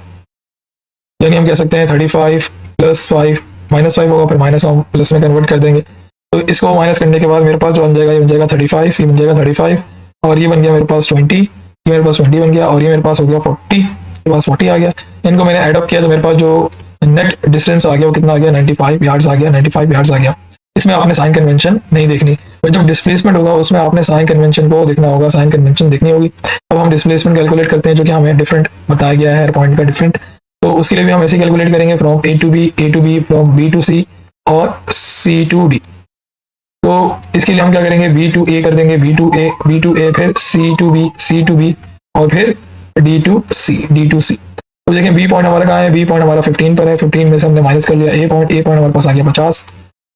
यानी हम कह सकते हैं 35 प्लस 5 -5 होगा, फिर माइनस हम प्लस में कन्वर्ट कर देंगे। तो इसको माइनस करने के बाद मेरे पास जो बन जाएगा, ये बन जाएगा 35, ये बन जाएगा 35, और ये बन गया मेरे पास 20, ये मेरे पास 20 बन गया, और ये मेरे पास हो गया 40, मेरे पास 40 आ गया। इनको मैंने ऐड अप किया तो मेरे पास जो नेट डिस्टेंस आ गया वो कितना आ गया? 95 यार्ड्स आ गया, 95 यार्ड्स आ गया। इसमें आपने साइन कन्वेंशन नहीं देखनी, और जब डिस्प्लेसमेंट होगा उसमें आपने साइन कन्वेंशन को देखना होगा, साइन कन्वेंशन देखनी होगी। अब हम डिस्प्लेसमेंट कैलकुलेट करते हैं जो कि हमें डिफरेंट बताया गया है, हर पॉइंट का डिफरेंट। तो उसके लिए भी हम ऐसे कैलकुलेट करेंगे from A to B, from B to C और C to D। तो इसके लिए हम क्या करेंगे? B to A कर देंगे, B to A, फिर C to B और फिर D to C। तो देखें B पॉइंट हमारा कहाँ है? B पॉइंट हमारा 15 पर है, 15 में से हमने माइनस कर लिया। A पॉइंट हमारे पास आ गया 50,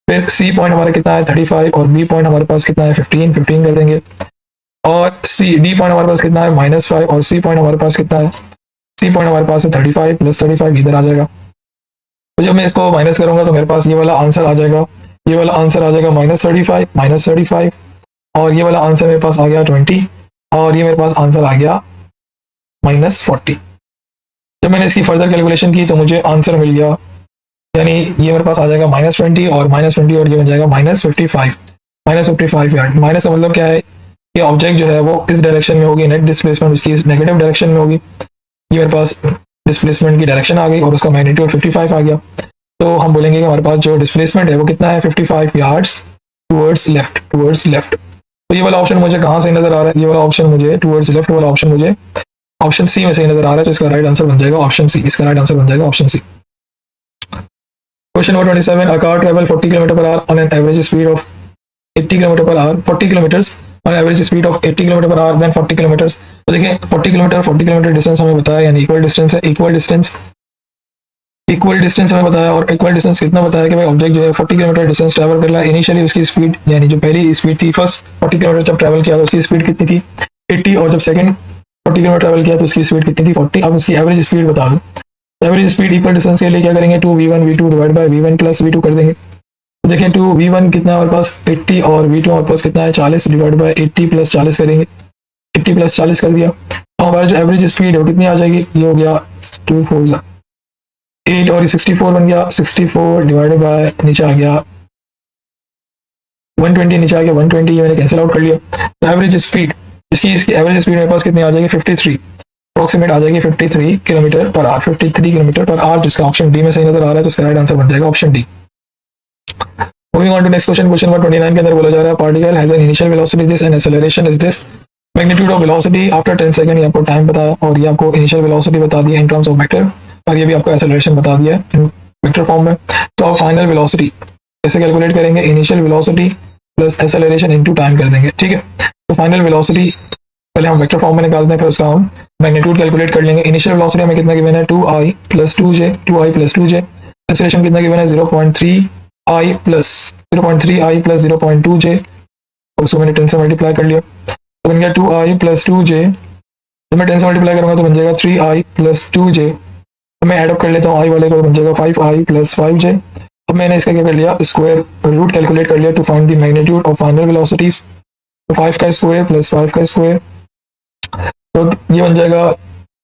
फिर C पॉइंट हमारा कितना है? 35, और B पॉइंट हमारे पास कितना है? 15 कर देंगे, और D पॉइंट हमारे पास कितना है? -5, और C पॉइंट हमारे पास कितना है? C पॉइंट हमारे पास है 35 प्लस 35 इधर आ जाएगा। तो जब मैं इसको माइनस करूंगा तो मेरे पास ये वाला आंसर आ जाएगा, ये वाला आंसर आ जाएगा -35, और ये वाला आंसर मेरे पास आ गया 20, और ये मेरे पास आंसर आ गया -40। जब मैंने इसकी फर्दर कैलकुलेशन की तो मुझे आंसर मिल गया, यानी ये मेरे पास आ जाएगा -20 और -20, और ये बन जाएगा -55 यार्ड। माइनस का मतलब क्या है? कि ऑब्जेक्ट जो है वो इस डायरेक्शन में होगी, नेट डिस्प्लेसमेंट उसकी इस नेगेटिव डायरेक्शन में होगी। ये मेरे पास डिस्प्लेसमेंट की डायरेक्शन आ गई और उसका मैग्नीट्यूड 55 आ गया। तो हम बोलेंगे कि हमारे पास जो डिस्प्लेसमेंट है वो कितना है? 55 यार्ड्स टुवर्ड्स लेफ्ट। तो ये वाला ऑप्शन मुझे कहाँ से नजर आ रहा है? ये वाला ऑप्शन मुझे टुवर्ड्स लेफ्ट वाला ऑप्शन मुझे ऑप्शन सी में से नजर आ रहा है। तो इसका राइट आंसर बन जाएगा ऑप्शन सी, इसका राइट आंसर बन जाएगा option C. Question number 27, a car travel 40 km per hour on an average speed of 80 km per hour, 40 kilometers on average speed of 80 km per hour, then 40 kilometers। तो देखिए 40 kilometre distance हमें बताया, यानी equal distance है, equal distance हमें बताया, और equal distance कितना बताया कि भाई ऑब्जेक्ट जो है 40 किलोमीटर डिस्टेंस ट्रैवल कर रहा है। इनिशियली उसकी स्पीड यानी जो पहली स्पीड थी फर्स्ट 40 किलोमीटर जब ट्रैवल किया तो उसकी स्पीड कितनी थी? 80, और जब सेकंड 40 किलोमीटर ट्रैवल किया तो उसकी स्पीड कितनी थी? 40। अब उसकी एवरेज स्पीड बता दो। एवरेज स्पीड इक्वल डिस्टेंस के लिए क्या करेंगे? 2v1 divide by v1 plus v2 कर देंगे। तो देखें 2v1 कितना है हमारे पास? 80, और v2 हमारे पास कितना है? 40 डिवाइड बाय 80 प्लस 40 करेंगे, 80 प्लस 40 कर दिया। तो हमारा जो एवरेज स्पीड है वो कितनी आ जाएगी? ये हो गया 2 4 8, और ये 64 बन गया। 64 डिवाइड बाय नीचे आ गया 120, नीचे आ गया 120, ये मैंने कैंसिल आउट कर लिया। तो एवरेज स्पीड इसकी एवरेज स्पीड मेरे पास कितनी आ जाएगी 53, अप्रोक्सीमेट आ जाएगी 53 kilometre per our, 53 kilometre per our, जिसका ऑप्शन डी में सही नजर आ रहा है, तो इसका राइट आंसर बन जाएगा option D. Moving on to next question, question number 29 के अंदर बोला जा रहा है particle has an initial velocity this and acceleration is this, magnitude of velocity after 10 second, ये आपको टाइम बताया और ये आपको इनिशियल वेलोसिटी बता दी इन टर्म्स ऑफ वेक्टर, और ये भी आपको एक्सेलरेशन बता दिया है इन वेक्टर फॉर्म में। तो आप फाइनल वेलोसिटी कैसे कैलकुलेट करेंगे, initial velocity plus acceleration into time कर देंगे, ठीक है। तो फाइनल वेलोसिटी पहले हम वेक्टर फॉर्म में निकालते हैं, फिर उसका हम मैग्नीट्यूड कैलकुलेट कर लेंगे। इनिशियल वेलोसिटी हमें कितना गिवन है 2i plus 2j, 2i plus 2j, acceleration कितना गिवन है 0.3i प्लस 0.2j, और उसको मैंने 10 से मल्टीप्लाई कर लिया, तो बन गया 2i प्लस 2j, जब मैं 10 से मल्टीप्लाई करूंगा तो बन जाएगा 3i प्लस 2j, तो मैं एड अप कर लेता हूँ i वाले को, बन जाएगा 5i प्लस 5j। अब मैंने इसका क्या कर लिया, स्क्वायर रूट कैलकुलेट कर लिया to find the magnitude of final velocities, तो 5 का स्क्वायर प्लस 5 का स्क्वायर, तो ये बन जाएगा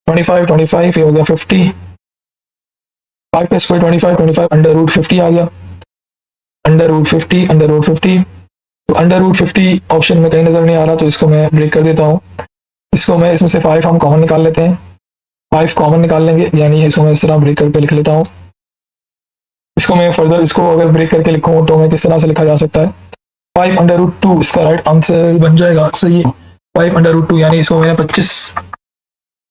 25, ये हो गया 50, 5 का स्क्वायर 25, अंडर रूट 50 आ गया, अंडर रूट 50, तो अंडर रूट 50 ऑप्शन में कहीं नजर नहीं आ रहा, तो इसको मैं ब्रेक कर देता हूँ। इसको मैं इसमें से 5 हम कॉमन निकाल लेते हैं, 5 कॉमन निकाल लेंगे, यानी इसको मैं इस तरह ब्रेक करके लिख लेता हूँ। इसको मैं फर्दर इसको अगर ब्रेक करके लिखूँ तो मैं किस तरह से लिखा जा सकता है, 5 अंडर रूट 2 इसका राइट आंसर बन जाएगा, सही है 5 अंडर रूट 2, यानी इसको मैंने 25,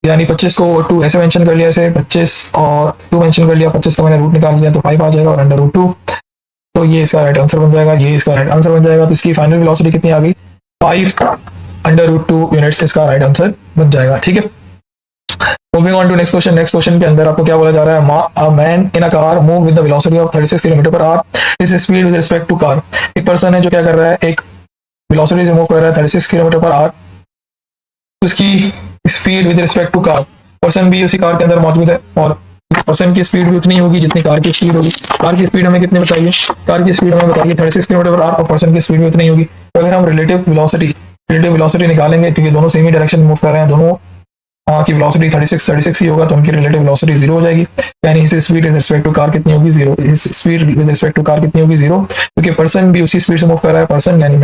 यानी 25 को 2 ऐसे मेंशन कर लिया, ऐसे 25 और 2 मेंशन कर लिया, 25 का मैंने रूट निकाल लिया तो 5 आ जाएगा और अंडर रूट 2, तो ये इसका राइट आंसर बन जाएगा, ये इसका राइट आंसर बन जाएगा। तो इसकी फाइनल वेलोसिटी कितनी आ गई 5 अंडर रूट 2 यूनिट्स, इसका राइट आंसर बन जाएगा, ठीक है। Moving on to next question, next question के अंदर आपको क्या बोला जा रहा है, a man in a car move with the velocity of 36 kilometre per hour, इस speed with respect to car, एक पर्सन है जो क्या कर रहा है, एक वेलोसिटी से मूव कर रहा है 36 किलोमीटर पर आवर, उसकी speed with respect to car, person भी उसी कार के अंदर मौजूद है और पर्सन की स्पीड भी उतनी होगी जितनी कार की स्पीड होगी। कार की स्पीड हमें कितनी बताइए, कार की स्पीड हमें बताइए 36 किलोमीटर पर आवर और पर्सन की स्पीड भी उतनी होगी। तो अगर हम रिलेटिव वेलोसिटी निकालेंगे, क्योंकि दोनों सेम ही डायरेक्शन में मूव कर रहे हैं, दोनों की वेलोसिटी 36 ही होगा, तो उनकी रिलेटिव वेलोसिटी 0 हो जाएगी, यानी इस speed with respect to car कितनी होगी 0, इस speed with respect to car कितनी होगी 0, क्योंकि पर्सन भी उसी स्पीड से मूव कर रहा है, पर्सन यानी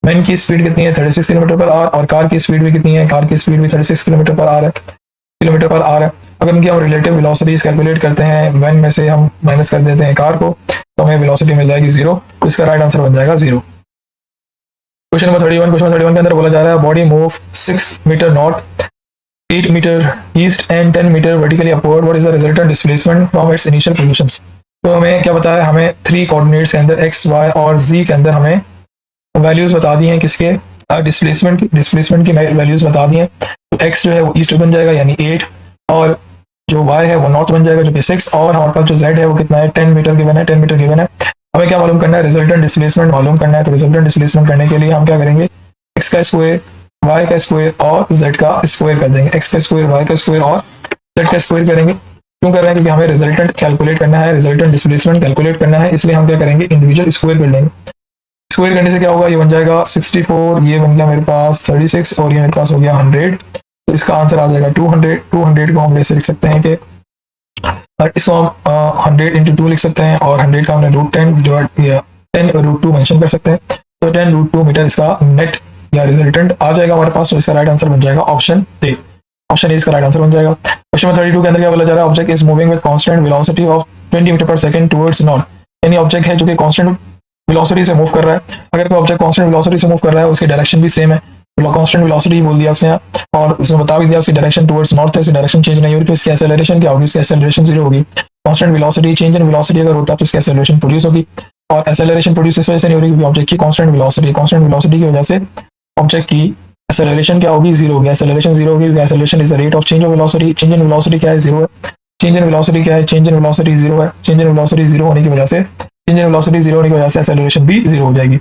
मैन की स्पीड कितनी है 36 किलोमीटर पर आवर और कार की स्पीड भी कितनी है, कार की स्पीड भी 36 किलोमीटर पर आवर है। अगर इनकी हम रिलेटिव वेलोसिटीज कैलकुलेट करते हैं, मैन में से हम माइनस कर देते हैं कार को, तो हमें वेलोसिटी मिल जाएगी 0, तो इसका राइट आंसर बन जाएगा 0। क्वेश्चन नंबर 31 के अंदर बोला जा रहा है body move 6 metre north, 8 metre east and 10 metre vertically upward, what is the resultant displacement from its initial positions. तो हमें क्या बताया, हमें 3 कोऑर्डिनेट्स के अंदर x, y और z के अंदर हमें वैल्यूज बता दी हैं, किसके डिस्प्लेसमेंट की वैल्यूज बता दी हैं। तो x जो है वो ईस्ट बन जाएगा यानी 8, और जो y है वो नॉर्थ बन जाएगा जो कि 6, और हमारे पास जो z है वो कितना है 10 मीटर गिवन है, 10 मीटर गिवन है। हमें क्या मालूम करना है, रिजल्टेंट डिस्प्लेसमेंट मालूम करना है। तो रिजल्टेंट डिस्प्लेसमेंट करने के लिए हम क्या करेंगे, x का स्क्वायर, y का स्क्वायर और z का स्क्वायर कर देंगे, x का स्क्वायर, y का स्क्वायर और z का स्क्वायर करेंगे। क्यों कर रहे हैं, क्योंकि हमें रिजल्टेंट कैलकुलेट करना है, रिजल्टेंट डिस्प्लेसमेंट कैलकुलेट करना है, इसलिए हम क्या करेंगे, इंडिविजुअल स्क्वायर कर लेंगे। स्क्वायर करने से क्या होगा, ये बन जाएगा 64, ये बन गया मेरे पास 36 और ये मेरे पास हो गया 100, तो इसका आंसर आ जाएगा 200। 200 को हम ऐसे लिख सकते हैं कि इसको हम 100 इंटू 2 लिख सकते हैं, और 100 का हमने रूट 10 डिवाइड किया 10 रूट 2 मेंशन कर सकते हैं, तो 10 रूट 2 मीटर इसका नेट या रिजल्टेंट आ जाएगा हमारे पास। तो इसका राइट आंसर बन जाएगा ऑप्शन ए, ऑप्शन ए इसका राइट आंसर बन जाएगा। क्वेश्चन नंबर 32 के अंदर क्या बोला जा रहा है, object is moving with constant velocity of 20 metre per second towards north, यानी ऑब्जेक्ट है जो कि कांस्टेंट वेलोसिटी से मूव कर रहा है। अगर कोई ऑब्जेक्ट कांस्टेंट वेलोसिटी से मूव कर रहा है, उसकी डायरेक्शन भी सेम है, कांस्टेंट वेलोसिटी बोल दिया उसने, और उसने बता भी दिया उसकी डायरेक्शन टुवर्ड्स नॉर्थ है, इसकी डायरेक्शन चेंज नहीं हो रही, तो इसकी एक्सेलरेशन क्या होगी, इसकी एक्सेलरेशन 0 होगी। Constant velocity change in velocity अगर होता है तो इसकी एक्सेलरेशन प्रोड्यूस होगी, और एक्सेलरेशन प्रोड्यूस इस वजह से नहीं हो रही क्योंकि ऑब्जेक्ट की कांस्टेंट वेलोसिटी की वजह से ऑब्जेक्ट की एक्सेलरेशन क्या होगी, 0 होगी। एक्सेलरेशन 0 होगी, acceleration is the rate of change of velocity, change in velocity क्या है 0 है, चेंज इन वेलोसिटी क्या है, चेंज इन वेलोसिटी 0 है, चेंज इन वेलोसिटी 0 होने की वजह से एक्सेलरेशन भी 0 हो जाएगी।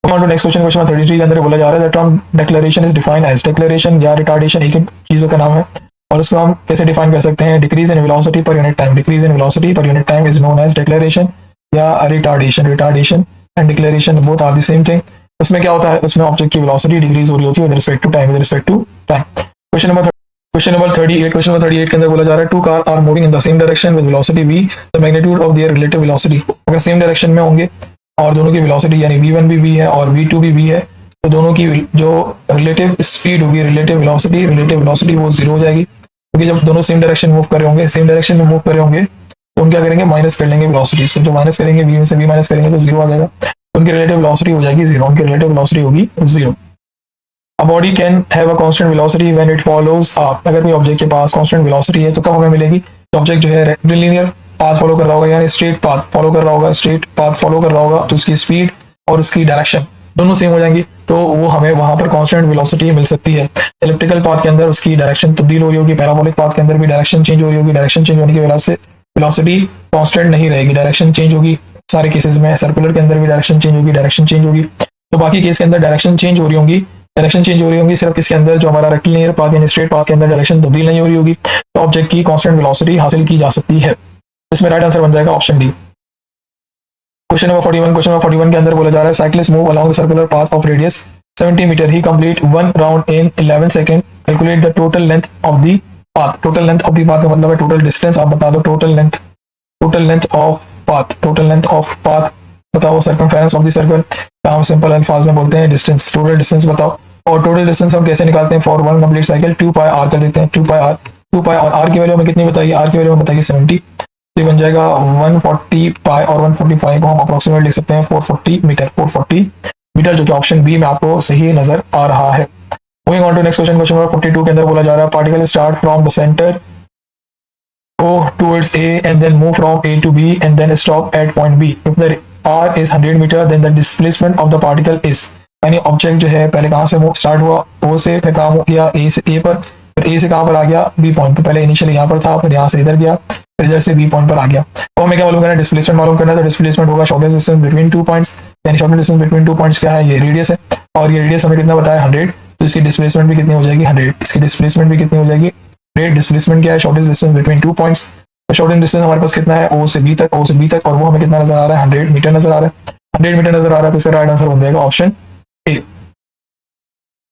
नेक्स्ट क्वेश्चन, क्वेश्चन 33 के अंदर बोला जा रहा है term deceleration is defined as, declaration या रिटार्डेशन एक ही चीजों का नाम है, और उसको हम कैसे डिफाइन कर सकते हैं, decrease in velocity per unit time, decrease in velocity per unit time is known as declaration या retardation. Retardation and declaration both are the same thing. उसमें क्या होता है, उसमें ऑब्जेक्ट की वेलोसिटी डिक्रीज हो रही होती है with respect to time. Question number 38 के अंदर बोला जा रहा है two car are moving in the same direction with velocity v, the magnitude of their relative velocity. अगर सेम डायरेक्शन में होंगे और दोनों की वेलोसिटी यानी v1 भी v है और v2 भी v है, तो दोनों की जो रिलेटिव स्पीड होगी, रिलेटिव वेलोसिटी वो जीरो हो जाएगी, क्योंकि जब दोनों सेम डायरेक्शन मूव कर रहे होंगे, सेम डायरेक्शन में मूव कर रहे होंगे, तो हम क्या करेंगे, माइनस कर लेंगे वेलोसिटी। तो जो माइनस करेंगे v में से v माइनस करेंगे तो जीरो आ जाएगा, उनकी रिलेटिव वेलोसिटी हो जाएगी जीरो, उनकी रिलेटिव वेलोसिटी होगी zero. A body can have a constant velocity when it follows up। अगर कोई ऑब्जेक्ट के पास कांस्टेंट वेलोसिटी है तो कब हमें मिलेगी, ऑब्जेक्ट जो है रेक्टिलिनियर पाथ फॉलो कर रहा होगा, यानी स्ट्रेट पाथ फॉलो कर रहा होगा, स्ट्रेट पाथ फॉलो कर रहा होगा, तो उसकी स्पीड और उसकी डायरेक्शन दोनों सेम हो जाएंगी, तो वो हमें वहां पर कांस्टेंट वेलोसिटी मिल सकती है। इलिप्टिकल पाथ के अंदर उसकी डायरेक्शन तब्दील हो रही होगी, पैराबोलिक पाथ के अंदर भी डायरेक्शन चेंज हो रही होगी, डायरेक्शन चेंज होने की वजह से वेलोसिटी कांस्टेंट नहीं रहेगी, डायरेक्शन चेंज होगी सारे केसेस में। सर्कुलर के अंदर भी डायरेक्शन चेंज होगी, डायरेक्शन चेंज होगी, तो बाकी केस के अंदर डायरेक्शन चेंज हो रही होंगी, डायरेक्शन चेंज हो रही होगी, सिर्फ इसके अंदर जो हमारा रेक्टिलिनियर पाथ यानी स्ट्रेट पाथ के अंदर डायरेक्शन तब्दील नहीं हो रही होगी, तो ऑब्जेक्ट की कांस्टेंट वेलोसिटी हासिल की जा सकती है। इसमें राइट आंसर बन जाएगा ऑप्शन डी। क्वेश्चन नंबर 41 के अंदर बोला जा रहा है cyclist move along the circular path of radius 70 metre, he complete one round in 11 second, calculate the total length of the path. Total length of the path का मतलब है total distance, आप बता दो टोटल लेंथ ऑफ पाथ बताओ, circumference of the circle, हम simple अल्फाज में बोलते हैं डिस्टेंस, टोटल डिस्टेंस बताओ। और टोटल डिस्टेंस हम कैसे निकालते हैं, for one complete cycle 2 pi r कर देते हैं, 2 पाई और r की वैल्यू हमें कितनी बताइए, r की वैल्यू हमें बताइए 70, तो ये बन जाएगा 140 पाई और 145 को हम अप्रोक्सीमेट लिख सकते हैं 440 मीटर, जो कि ऑप्शन बी में आपको सही नजर आ रहा है। Moving on to next question number 42 के अंदर बोला जा रहा है particle start from the centre O towards A and then move from A to B and then stop at point B. If the R is 100 meter, then the displacement of the particle is, यानी object जो है पहले कहाँ से start हुआ, O से, फिर कहाँ गया A से A पर, फिर A से कहाँ पर आ गया B पॉइंट पर, पहले इनिशियल यहाँ पर था, फिर यहाँ से इधर गया, फिर इधर से B पॉइंट पर आ गया। तो हमें क्या मालूम करना है, डिस्प्लेसमेंट मालूम करना है, तो डिस्प्लेसमेंट होगा शॉर्टेस्ट डिस्टेंस बिटवीन 2 पॉइंट्स, यानी शॉर्टेस्ट डिस्टेंस बिटवीन 2 पॉइंट्स क्या है, ये रेडियस है, और ये रेडियस हमें कितना बताया 100, तो इसकी डिस्प्लेसमेंट भी कितनी हो जाएगी 100, इसकी डिस्प्लेसमेंट भी कितनी हो जाएगी, रेट डिस्प्लेसमेंट क्या है, shortest distance between 2 points, shortest distance हमारे पास कितना है O से B तक, और वो हमें कितना नजर आ रहा है 100 मीटर नजर आ रहा है, 100 मीटर नजर आ रहा है, तो इसका राइट आंसर बन जाएगा option A.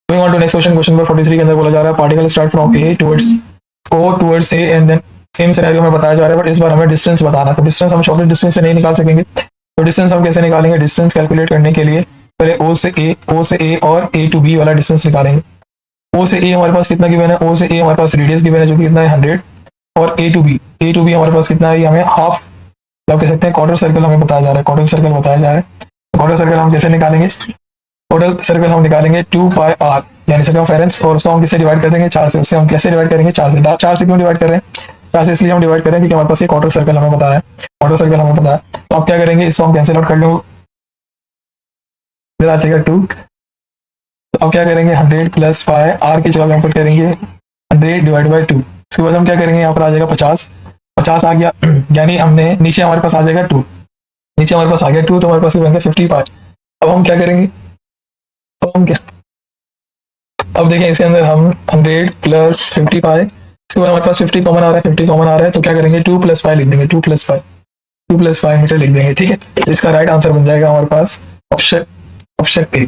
Going on to next question number 43 के अंदर बोला जा रहा है particle start from A towards A and then same scenario में बताया जा रहा है, बट इस बार हमें डिस्टेंस बताना है, तो डिस्टेंस हम शॉर्टेस्ट डिस्टेंस से नहीं निकाल सकेंगे, तो डिस्टेंस हम कैसे निकालेंगे, डिस्टेंस कैलकुलेट करने के लिए पहले O से A और A टू B वाला डिस्टेंस निकालेंगे। O से A हमारे पास कितना गिवन है, O से A हमारे पास रेडियस गिवन है जो कि कितना है 100, और A टू B हमारे पास कितना है, हमें हाफ मतलब कह सकते हैं क्वार्टर सर्कल हमें बताया जा रहा है, क्वार्टर सर्कल हम कैसे निकालेंगे, क्वार्टर सर्कल हम निकालेंगे 2 पाई r यानी सर्कमफेरेंस, और उसको हम किससे डिवाइड कर देंगे 4 से, उससे हम कैसे डिवाइड करेंगे 4 से क्यों डिवाइड कर रहे हैं, 4 से इसलिए हम डिवाइड करें क्योंकि हमारे पास ये क्वार्टर सर्कल हमें बताया, तो आप क्या करेंगे, इसको हम कैंसिल आउट कर लो, इधर आ जाएगा 2, तो अब क्या करेंगे 100 प्लस पाई r की जगह हम पुट करेंगे 100 डिवाइड बाई 2, इसके बाद हम क्या करेंगे, यहाँ पर आ जाएगा 50 आ गया, यानी हमने नीचे हमारे पास आ जाएगा 2, तो हमारे पास बनेगा 50 पाई। अब हम क्या करेंगे, अब देखिए इसके अंदर हम 100 प्लस 50 पाई, इसके बाद हमारे पास 50 कॉमन आ रहा है, तो क्या करेंगे 2 प्लस पाई लिख देंगे, 2 प्लस पाई नीचे लिख देंगे, ठीक है। तो इसका राइट आंसर बन जाएगा हमारे पास ऑप्शन ए।